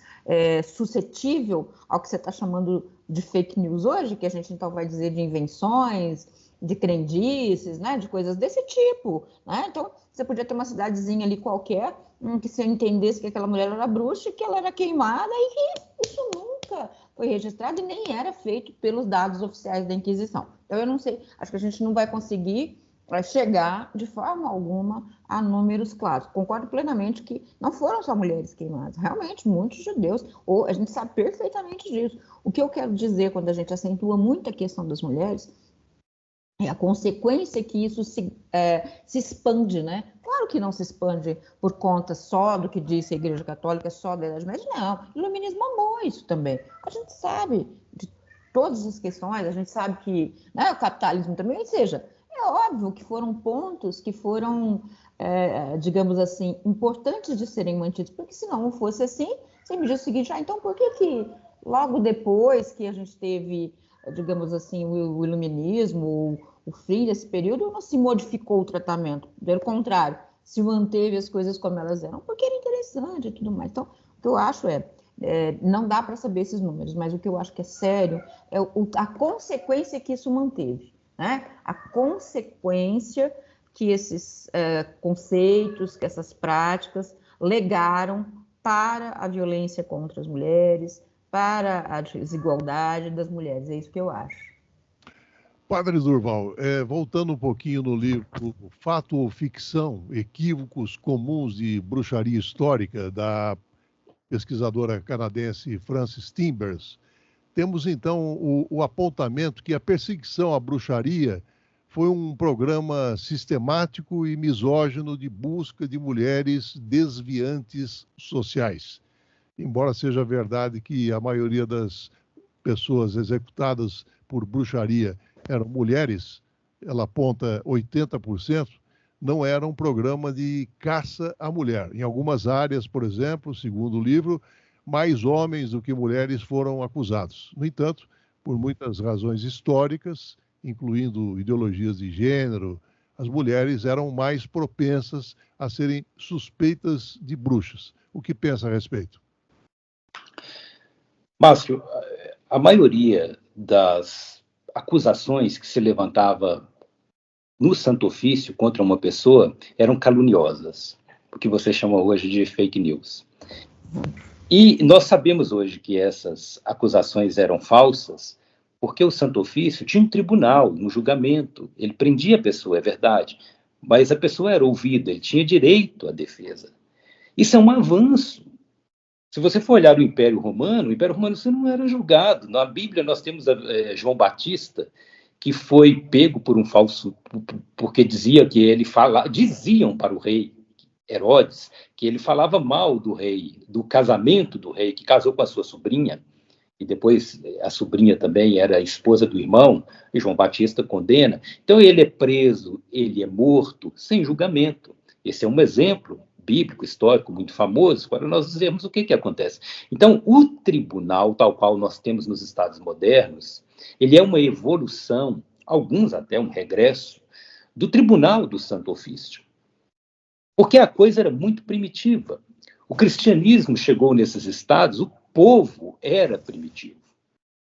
S3: suscetível ao que você está chamando de fake news hoje, que a gente então vai dizer de invenções, de crendices, né, de coisas desse tipo. Né? Então, você podia ter uma cidadezinha ali qualquer, que você entendesse que aquela mulher era bruxa, que ela era queimada e que isso nunca foi registrado e nem era feito pelos dados oficiais da Inquisição. Então, eu não sei, acho que a gente não vai conseguir chegar de forma alguma a números claros. Concordo plenamente que não foram só mulheres queimadas, realmente muitos judeus, ou a gente sabe perfeitamente disso. O que eu quero dizer quando a gente acentua muito a questão das mulheres é a consequência que isso se expande, né? Claro que não se expande por conta só do que disse a Igreja Católica, só da Idade Média, não. O iluminismo amou isso também. A gente sabe de todas as questões, a gente sabe que o capitalismo também, ou seja, é óbvio que foram pontos que foram, digamos assim, importantes de serem mantidos, porque se não fosse assim, você me diz o seguinte, então por que logo depois que a gente teve, digamos assim, o iluminismo, o fim desse período, não se modificou o tratamento? Pelo contrário, se manteve as coisas como elas eram, porque era interessante e tudo mais. Então, o que eu acho não dá para saber esses números, mas o que eu acho que é sério é a consequência que isso manteve. Né? A consequência que esses conceitos, que essas práticas legaram para a violência contra as mulheres, para a desigualdade das mulheres. É isso que eu acho.
S2: Padre Durval, voltando um pouquinho no livro Fato ou Ficção, Equívocos Comuns de Bruxaria Histórica, da pesquisadora canadense Frances Timbers, temos então o apontamento que a perseguição à bruxaria foi um programa sistemático e misógino de busca de mulheres desviantes sociais. Embora seja verdade que a maioria das pessoas executadas por bruxaria eram mulheres, ela aponta 80%, não era um programa de caça à mulher. Em algumas áreas, por exemplo, segundo o livro, mais homens do que mulheres foram acusados. No entanto, por muitas razões históricas, incluindo ideologias de gênero, as mulheres eram mais propensas a serem suspeitas de bruxas. O que pensa a respeito?
S4: Márcio, a maioria das acusações que se levantava no Santo Ofício contra uma pessoa eram caluniosas, o que você chama hoje de fake news. E nós sabemos hoje que essas acusações eram falsas, porque o Santo Ofício tinha um tribunal, um julgamento, ele prendia a pessoa, é verdade, mas a pessoa era ouvida, ele tinha direito à defesa. Isso é um avanço. Se você for olhar o Império Romano você não era julgado. Na Bíblia nós temos João Batista, que foi pego por um falso, porque diziam para o rei Herodes, que ele falava mal do rei, do casamento do rei, que casou com a sua sobrinha, e depois a sobrinha também era a esposa do irmão, e João Batista condena. Então ele é preso, ele é morto, sem julgamento. Esse é um exemplo bíblico, histórico, muito famoso, para nós dizermos o que acontece. Então, o tribunal, tal qual nós temos nos Estados modernos, ele é uma evolução, alguns até um regresso, do tribunal do Santo Ofício. Porque a coisa era muito primitiva. O cristianismo chegou nesses estados, o povo era primitivo.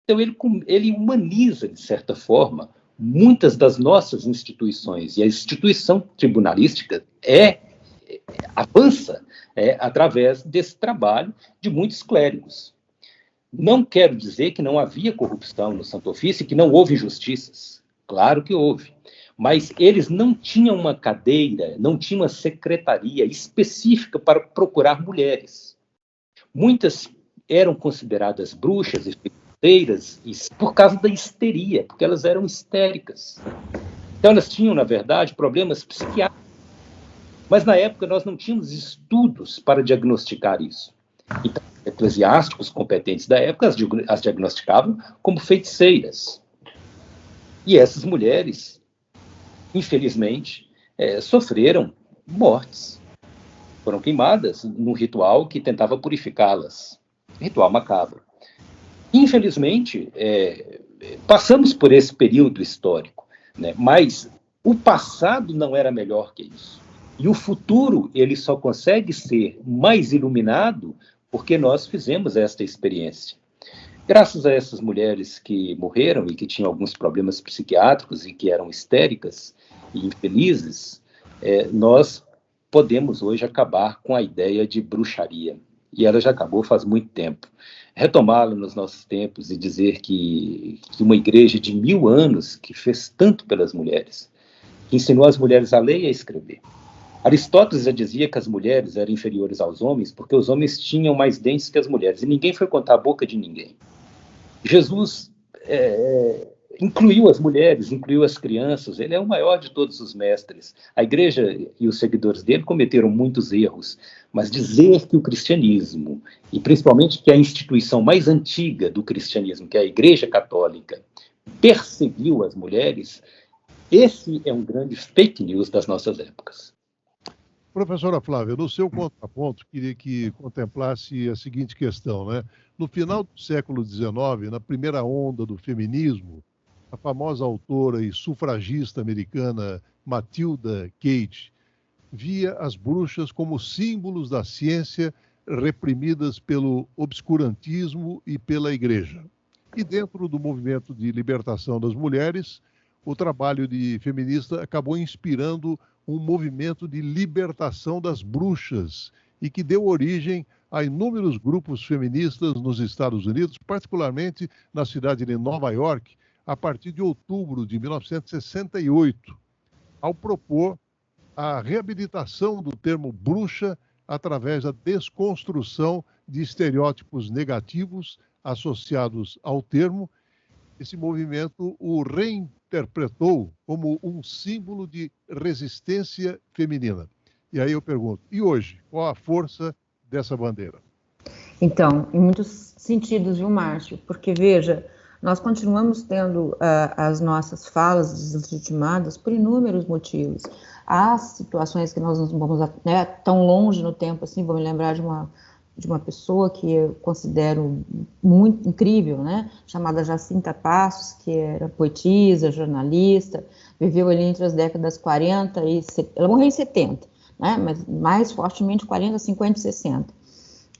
S4: Então, ele humaniza, de certa forma, muitas das nossas instituições. E a instituição tribunalística avança através desse trabalho de muitos clérigos. Não quero dizer que não havia corrupção no Santo Ofício e que não houve injustiças. Claro que houve. Mas eles não tinham uma cadeira, não tinham uma secretaria específica para procurar mulheres. Muitas eram consideradas bruxas e feiticeiras por causa da histeria, porque elas eram histéricas. Então elas tinham, na verdade, problemas psiquiátricos. Mas na época nós não tínhamos estudos para diagnosticar isso. Então, eclesiásticos competentes da época as diagnosticavam como feiticeiras. E essas mulheres, infelizmente, sofreram mortes. Foram queimadas num ritual que tentava purificá-las. Ritual macabro. Infelizmente, passamos por esse período histórico, né? Mas o passado não era melhor que isso. E o futuro, ele só consegue ser mais iluminado porque nós fizemos esta experiência. Graças a essas mulheres que morreram e que tinham alguns problemas psiquiátricos e que eram histéricas e infelizes, nós podemos hoje acabar com a ideia de bruxaria. E ela já acabou faz muito tempo. Retomá-la nos nossos tempos e dizer que uma igreja de 1000 anos, que fez tanto pelas mulheres, que ensinou as mulheres a ler e a escrever. Aristóteles já dizia que as mulheres eram inferiores aos homens porque os homens tinham mais dentes que as mulheres, e ninguém foi contar a boca de ninguém. Jesus incluiu as mulheres, incluiu as crianças, ele é o maior de todos os mestres. A igreja e os seguidores dele cometeram muitos erros, mas dizer que o cristianismo, e principalmente que a instituição mais antiga do cristianismo, que é a Igreja Católica, perseguiu as mulheres, esse é um grande fake news das nossas épocas.
S2: Professora Flávia, no seu contraponto, queria que contemplasse a seguinte questão, né? No final do século XIX, na primeira onda do feminismo, a famosa autora e sufragista americana Matilda Cage via as bruxas como símbolos da ciência reprimidas pelo obscurantismo e pela igreja. E dentro do movimento de libertação das mulheres, o trabalho de feminista acabou inspirando um movimento de libertação das bruxas e que deu origem a inúmeros grupos feministas nos Estados Unidos, particularmente na cidade de Nova York, a partir de outubro de 1968, ao propor a reabilitação do termo bruxa através da desconstrução de estereótipos negativos associados ao termo. Esse movimento o reinterpretou como um símbolo de resistência feminina. E aí eu pergunto, e hoje, qual a força dessa bandeira?
S3: Então, em muitos sentidos, viu, Márcio? Porque, veja, nós continuamos tendo as nossas falas deslegitimadas por inúmeros motivos. Há situações que nós não vamos tão longe no tempo assim, vou me lembrar de uma pessoa que eu considero muito incrível, né? Chamada Jacinta Passos, que era poetisa, jornalista, viveu ali entre as décadas 40 e 70, ela morreu em 70, né? Mas mais fortemente 40, 50 e 60.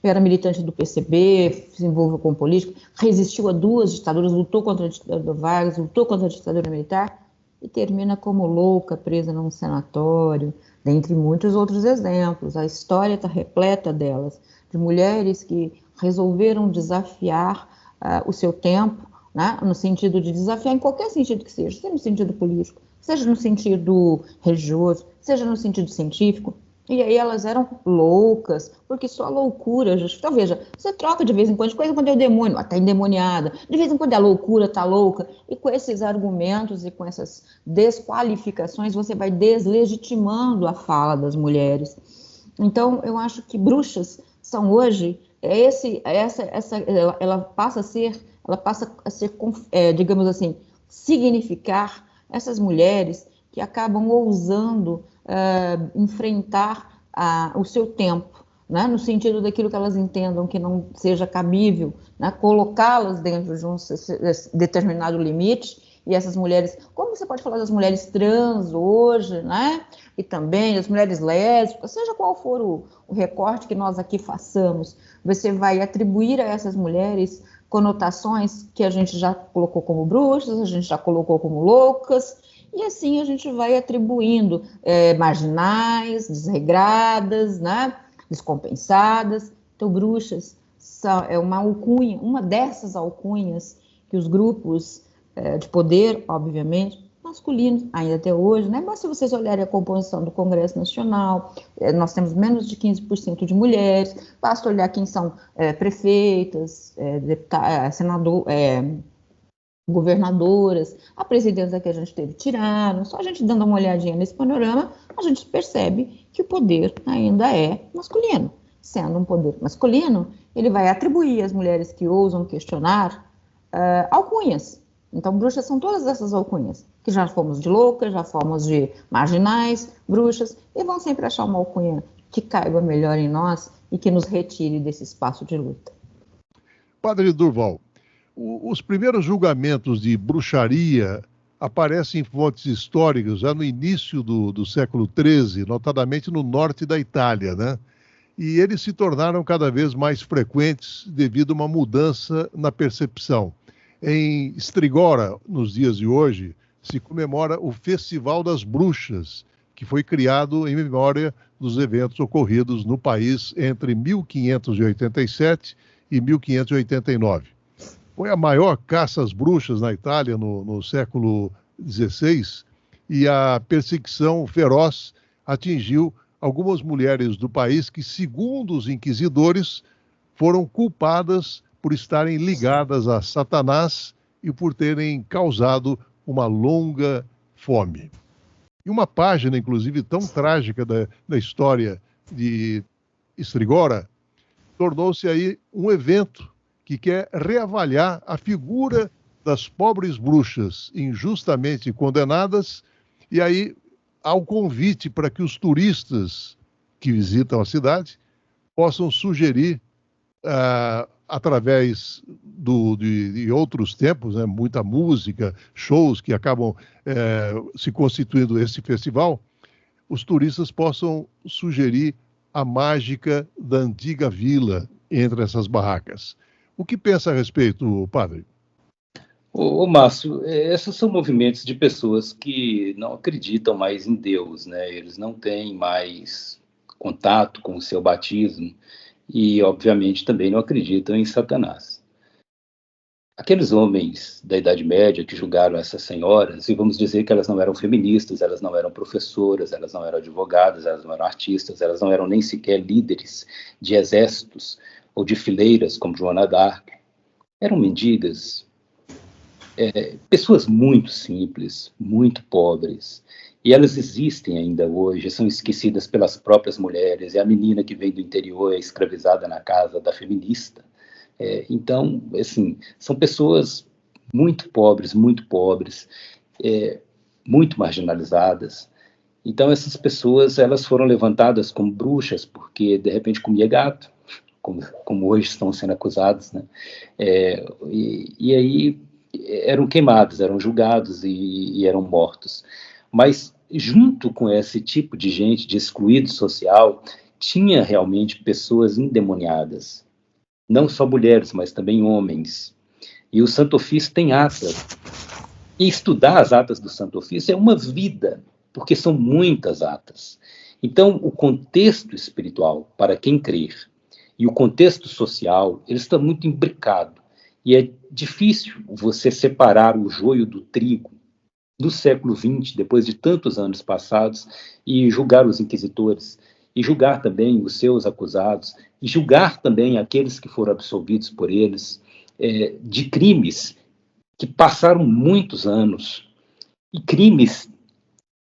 S3: Era militante do PCB, se envolveu com política, resistiu a 2 ditaduras, lutou contra a ditadura Vargas, lutou contra a ditadura militar e termina como louca, presa num sanatório, dentre muitos outros exemplos. A história está repleta delas, de mulheres que resolveram desafiar o seu tempo, né, no sentido de desafiar em qualquer sentido que seja no sentido político, seja no sentido religioso, seja no sentido científico. E aí elas eram loucas, porque só loucura justifica. Então veja, você troca de vez em quando é o demônio, está endemoniada, de vez em quando é a loucura, está louca, e com esses argumentos e com essas desqualificações você vai deslegitimando a fala das mulheres. Então eu acho que bruxas são hoje, ela passa a ser, digamos assim, significar essas mulheres que acabam ousando enfrentar o seu tempo, né, no sentido daquilo que elas entendam que não seja cabível, né, colocá-las dentro de um determinado limite. E essas mulheres, como você pode falar das mulheres trans hoje, né, e também das mulheres lésbicas, seja qual for o recorte que nós aqui façamos, você vai atribuir a essas mulheres conotações que a gente já colocou como bruxas, a gente já colocou como loucas, e assim a gente vai atribuindo marginais, desregradas, né, descompensadas. Então, bruxas é uma alcunha, uma dessas alcunhas que os grupos de poder, obviamente, masculinos, ainda até hoje, né? Mas se vocês olharem a composição do Congresso Nacional, nós temos menos de 15% de mulheres, basta olhar quem são prefeitas, governadoras, a presidenta que a gente teve tiraram, só a gente dando uma olhadinha nesse panorama, a gente percebe que o poder ainda é masculino. Sendo um poder masculino, ele vai atribuir às mulheres que ousam questionar alcunhas. Então, bruxas são todas essas alcunhas, que já fomos de loucas, já fomos de marginais, bruxas, e vão sempre achar uma alcunha que caiba melhor em nós e que nos retire desse espaço de luta.
S2: Padre Durval, os primeiros julgamentos de bruxaria aparecem em fontes históricas já no início do século XIII, notadamente no norte da Itália, né? E eles se tornaram cada vez mais frequentes devido a uma mudança na percepção. Em Strigora, nos dias de hoje, se comemora o Festival das Bruxas, que foi criado em memória dos eventos ocorridos no país entre 1587 e 1589. Foi a maior caça às bruxas na Itália no século XVI, e a perseguição feroz atingiu algumas mulheres do país que, segundo os inquisidores, foram culpadas por estarem ligadas a Satanás e por terem causado uma longa fome. E uma página, inclusive, tão trágica da história de Strigora tornou-se aí um evento que quer reavaliar a figura das pobres bruxas injustamente condenadas, e aí há o convite para que os turistas que visitam a cidade possam sugerir, através de outros tempos, né, muita música, shows que acabam se constituindo esse festival, os turistas possam sugerir a mágica da antiga vila entre essas barracas. O que pensa a respeito, padre?
S4: Ô Márcio, esses são movimentos de pessoas que não acreditam mais em Deus, né? Eles não têm mais contato com o seu batismo e, obviamente, também não acreditam em Satanás. Aqueles homens da Idade Média que julgaram essas senhoras, e vamos dizer que elas não eram feministas, elas não eram professoras, elas não eram advogadas, elas não eram artistas, elas não eram nem sequer líderes de exércitos ou de fileiras, como Joana d'Arc. Eram mendigas, pessoas muito simples, muito pobres, e elas existem ainda hoje, são esquecidas pelas próprias mulheres. É a menina que vem do interior, é escravizada na casa da feminista. Então, assim, são pessoas muito pobres, muito marginalizadas. Então, essas pessoas, elas foram levantadas como bruxas porque, de repente, comia gato, como hoje estão sendo acusados, né? E aí eram queimados, eram julgados e eram mortos. Mas, junto com esse tipo de gente, de excluído social, tinha realmente pessoas endemoniadas. Não só mulheres, mas também homens. E o Santo Ofício tem atas. E estudar as atas do Santo Ofício é uma vida, porque são muitas atas. Então, o contexto espiritual, para quem crer, e o contexto social, eles estão muito imbricados. E é difícil você separar o joio do trigo do século XX, depois de tantos anos passados, e julgar os inquisitores, e julgar também os seus acusados, e julgar também aqueles que foram absolvidos por eles, de crimes que passaram muitos anos, e crimes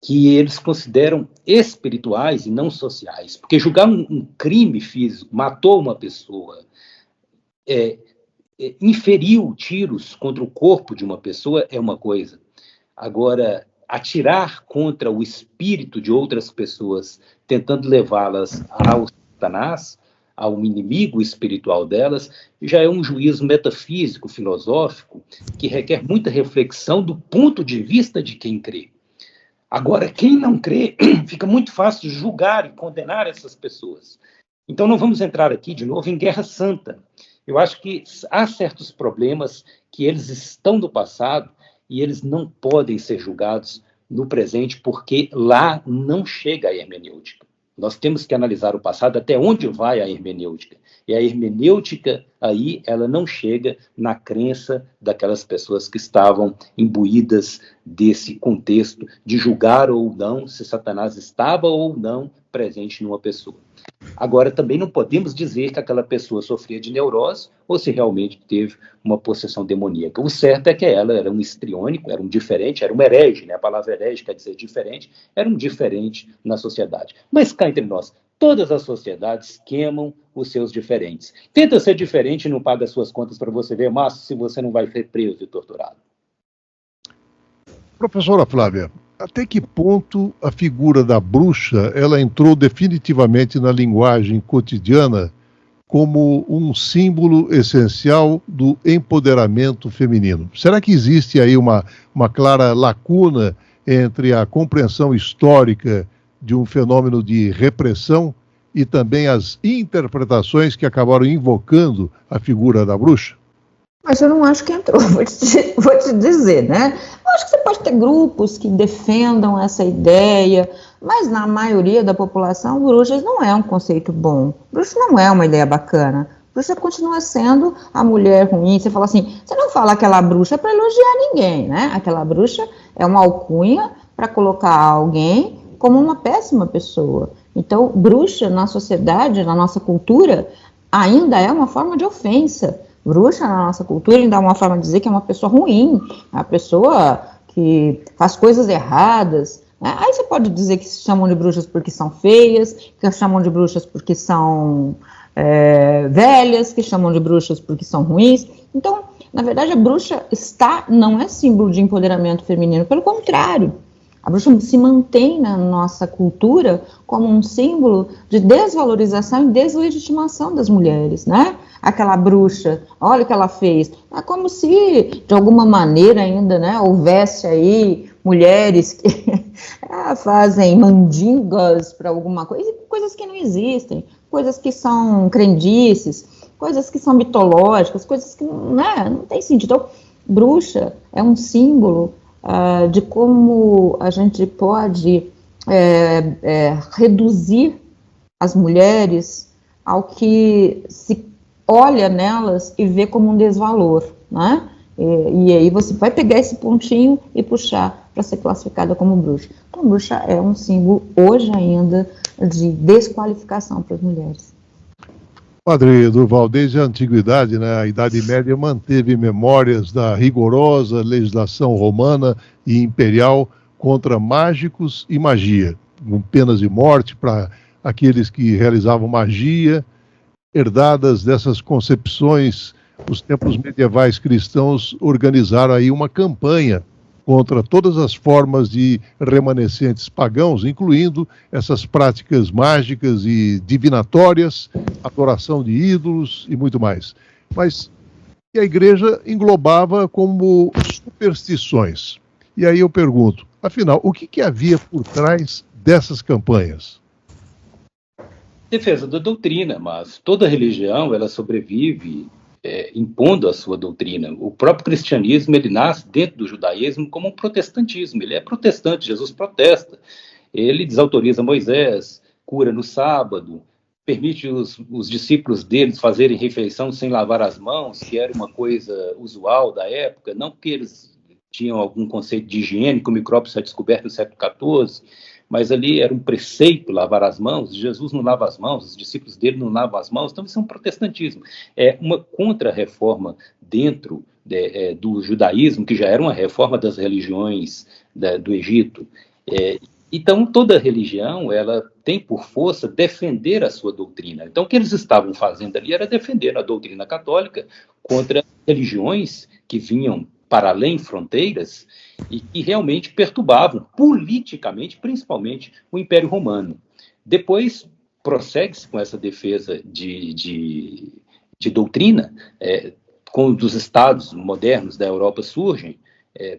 S4: que eles consideram espirituais e não sociais. Porque julgar um crime físico, matou uma pessoa, inferiu tiros contra o corpo de uma pessoa é uma coisa. Agora, atirar contra o espírito de outras pessoas, tentando levá-las ao Satanás, ao inimigo espiritual delas, já é um juízo metafísico, filosófico, que requer muita reflexão do ponto de vista de quem crê. Agora, quem não crê, fica muito fácil julgar e condenar essas pessoas. Então, não vamos entrar aqui de novo em guerra santa. Eu acho que há certos problemas que eles estão no passado e eles não podem ser julgados no presente, porque lá não chega a hermenêutica. Nós temos que analisar o passado até onde vai a hermenêutica. E a hermenêutica, aí, ela não chega na crença daquelas pessoas que estavam imbuídas desse contexto de julgar ou não se Satanás estava ou não presente numa pessoa. Agora, também não podemos dizer que aquela pessoa sofria de neurose ou se realmente teve uma possessão demoníaca. O certo é que ela era um histriônico, era um diferente, era um herege, né? A palavra herege quer dizer diferente, era um diferente na sociedade. Mas cá entre nós, todas as sociedades queimam os seus diferentes. Tenta ser diferente e não paga as suas contas para você ver, Márcio, se você não vai ser preso e torturado.
S2: Professora Flávia, até que ponto a figura da bruxa ela entrou definitivamente na linguagem cotidiana como um símbolo essencial do empoderamento feminino? Será que existe aí uma clara lacuna entre a compreensão histórica de um fenômeno de repressão e também as interpretações que acabaram invocando a figura da bruxa?
S3: Mas eu não acho que entrou, vou te dizer, né? Eu acho que você pode ter grupos que defendam essa ideia, mas na maioria da população, bruxas não é um conceito bom. Bruxa não é uma ideia bacana. Bruxa continua sendo a mulher ruim. Você fala assim, você não fala aquela bruxa para elogiar ninguém, né? Aquela bruxa é uma alcunha para colocar alguém como uma péssima pessoa. Então, bruxa na sociedade, na nossa cultura, ainda é uma forma de ofensa. Bruxa, na nossa cultura, ainda é uma forma de dizer que é uma pessoa ruim, uma pessoa que faz coisas erradas. Né? Aí você pode dizer que se chamam de bruxas porque são feias, que chamam de bruxas porque são velhas, que chamam de bruxas porque são ruins. Então, na verdade, a bruxa não é símbolo de empoderamento feminino, pelo contrário. A bruxa se mantém na nossa cultura como um símbolo de desvalorização e deslegitimação das mulheres, né? Aquela bruxa, olha o que ela fez. É como se, de alguma maneira ainda, né, houvesse aí mulheres que fazem mandingas para alguma coisa, coisas que não existem, coisas que são crendices, coisas que são mitológicas, coisas que, né, não tem sentido. Então, bruxa é um símbolo de como a gente pode reduzir as mulheres ao que se olha nelas e vê como um desvalor, né? E aí você vai pegar esse pontinho e puxar para ser classificada como bruxa. Então, bruxa é um símbolo, hoje ainda, de desqualificação para as mulheres.
S2: Padre Durval, desde a antiguidade, né, a Idade Média manteve memórias da rigorosa legislação romana e imperial contra mágicos e magia, com penas de morte para aqueles que realizavam magia. Herdadas dessas concepções, os templos medievais cristãos organizaram aí uma campanha contra todas as formas de remanescentes pagãos, incluindo essas práticas mágicas e divinatórias, adoração de ídolos e muito mais. Mas a igreja englobava como superstições. E aí eu pergunto, afinal, o que havia por trás dessas campanhas?
S4: Defesa da doutrina, mas toda religião ela sobrevive impondo a sua doutrina. O próprio cristianismo ele nasce dentro do judaísmo como um protestantismo. Ele é protestante, Jesus protesta. Ele desautoriza Moisés, cura no sábado, permite os discípulos deles fazerem refeição sem lavar as mãos, que era uma coisa usual da época, não porque eles tinham algum conceito de higiene, que o micróbio foi descoberto no século XIV, mas ali era um preceito lavar as mãos. Jesus não lava as mãos, os discípulos dele não lavam as mãos, então isso é um protestantismo. É uma contra-reforma dentro do judaísmo, que já era uma reforma das religiões do Egito. Então, toda religião, ela tem por força defender a sua doutrina. Então, o que eles estavam fazendo ali era defender a doutrina católica contra religiões que vinham para além fronteiras e que realmente perturbavam politicamente, principalmente, o Império Romano. Depois, prossegue-se com essa defesa de doutrina, quando os estados modernos da Europa surgem,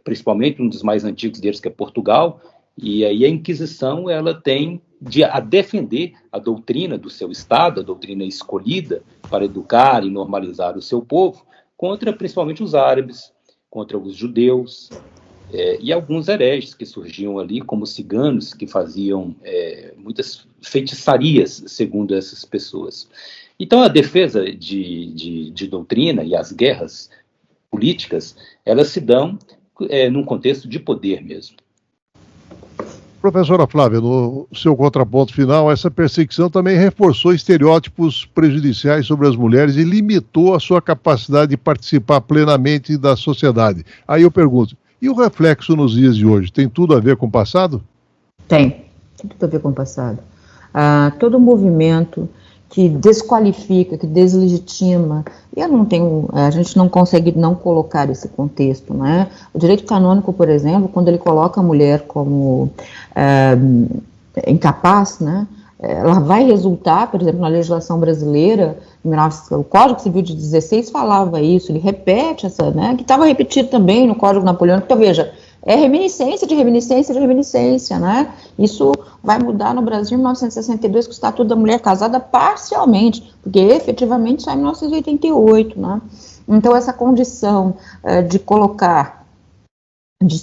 S4: principalmente um dos mais antigos deles, que é Portugal, e aí a Inquisição ela tem a defender a doutrina do seu Estado, a doutrina escolhida para educar e normalizar o seu povo, contra principalmente os árabes, contra os judeus, e alguns hereges que surgiam ali, como ciganos, que faziam muitas feitiçarias, segundo essas pessoas. Então, a defesa de doutrina e as guerras políticas, elas se dão num contexto de poder mesmo.
S2: Professora Flávia, no seu contraponto final, essa perseguição também reforçou estereótipos prejudiciais sobre as mulheres e limitou a sua capacidade de participar plenamente da sociedade. Aí eu pergunto, e o reflexo nos dias de hoje, tem tudo a ver com o passado?
S3: Tem tudo a ver com o passado. Todo movimento que desqualifica, que deslegitima, e a gente não consegue não colocar esse contexto, né? O direito canônico, por exemplo, quando ele coloca a mulher como incapaz, né? Ela vai resultar, por exemplo, na legislação brasileira, o Código Civil de 16 falava isso, ele repete essa, né? Que estava repetido também no Código Napoleônico. Então, veja, é reminiscência de reminiscência de reminiscência, né? Isso vai mudar no Brasil em 1962 com o Estatuto da Mulher Casada parcialmente, porque efetivamente sai em 1988, né? Então essa condição de colocar, de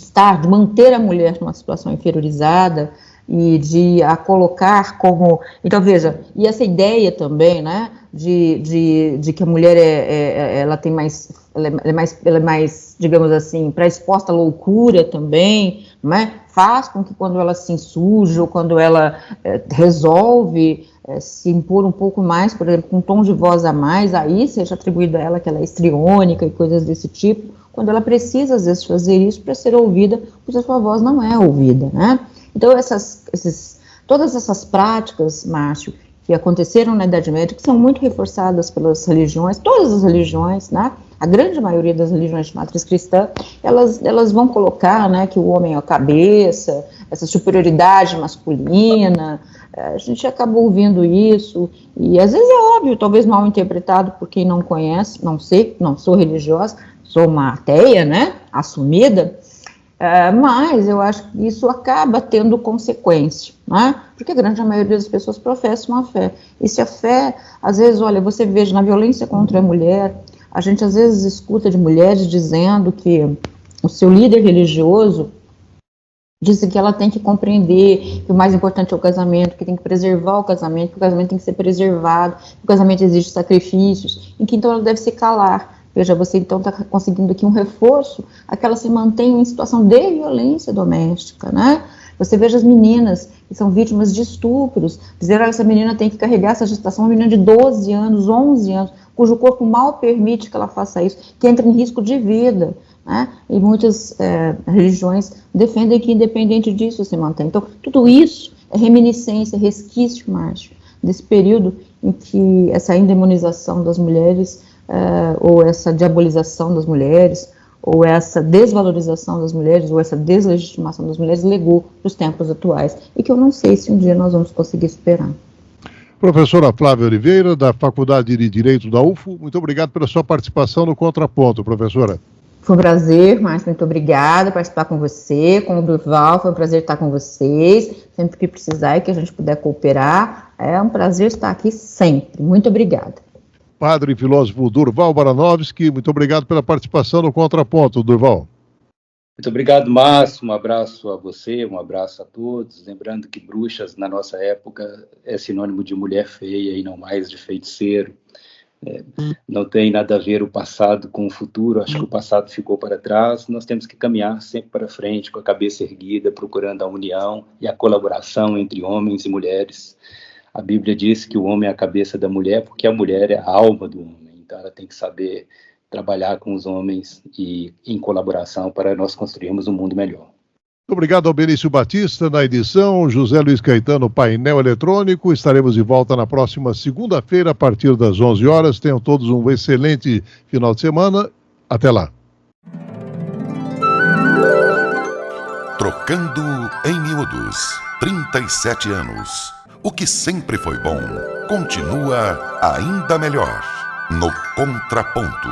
S3: manter a mulher numa situação inferiorizada e de a colocar como... Então veja, e essa ideia também, né, de que a mulher ela é mais, digamos assim, predisposta à loucura também, né? Faz com que quando ela se insurge ou quando ela resolve se impor um pouco mais, por exemplo, com um tom de voz a mais, aí seja atribuído a ela que ela é histriônica e coisas desse tipo, quando ela precisa às vezes fazer isso para ser ouvida, porque a sua voz não é ouvida, né? Então todas essas práticas, Márcio, que aconteceram na Idade Média, que são muito reforçadas pelas religiões, todas as religiões, né? A grande maioria das religiões de matriz cristã, elas vão colocar, né, que o homem é a cabeça, essa superioridade masculina. A gente acaba ouvindo isso, e às vezes é óbvio, talvez mal interpretado por quem não conhece, não sei, não sou religiosa, sou uma ateia, né, assumida, mas eu acho que isso acaba tendo consequência, né? Porque a grande maioria das pessoas professam a fé. E se a fé, às vezes, olha, você veja na violência contra a mulher, a gente às vezes escuta de mulheres dizendo que o seu líder religioso disse que ela tem que compreender que o mais importante é o casamento, que tem que preservar o casamento, que o casamento tem que ser preservado, que o casamento exige sacrifícios, e que então ela deve se calar. Veja, você então está conseguindo aqui um reforço a que ela se mantenha em situação de violência doméstica, né? Você veja as meninas que são vítimas de estupros, dizer que essa menina tem que carregar essa gestação, uma menina de 12 anos, 11 anos, cujo corpo mal permite que ela faça isso, que entra em risco de vida, né? E muitas religiões defendem que independente disso se mantém. Então, tudo isso é reminiscência, resquício, Márcio, desse período em que essa endemonização das mulheres, ou essa diabolização das mulheres, ou essa desvalorização das mulheres, ou essa deslegitimação das mulheres legou para os tempos atuais, e que eu não sei se um dia nós vamos conseguir superar.
S2: Professora Flávia Oliveira, da Faculdade de Direito da UFO, muito obrigado pela sua participação no Contraponto, professora.
S3: Foi um prazer, Márcio, muito obrigada por participar com você, com o Durval, foi um prazer estar com vocês, sempre que precisar e que a gente puder cooperar, é um prazer estar aqui sempre, muito obrigada.
S2: Padre e filósofo Durval Baranovski, muito obrigado pela participação no Contraponto, Durval.
S4: Muito obrigado, Márcio, um abraço a você, um abraço a todos, lembrando que bruxas, na nossa época, é sinônimo de mulher feia e não mais de feiticeiro. Não tem nada a ver o passado com o futuro, acho que o passado ficou para trás, nós temos que caminhar sempre para frente, com a cabeça erguida, procurando a união e a colaboração entre homens e mulheres. A Bíblia diz que o homem é a cabeça da mulher, porque a mulher é a alma do homem, então ela tem que saber trabalhar com os homens e em colaboração para nós construirmos um mundo melhor.
S2: Muito obrigado ao Benício Batista na edição, José Luiz Caetano, painel eletrônico. Estaremos de volta na próxima segunda-feira, a partir das 11 horas. Tenham todos um excelente final de semana. Até lá.
S1: Trocando em miúdos. 37 anos. O que sempre foi bom, continua ainda melhor. No Contraponto.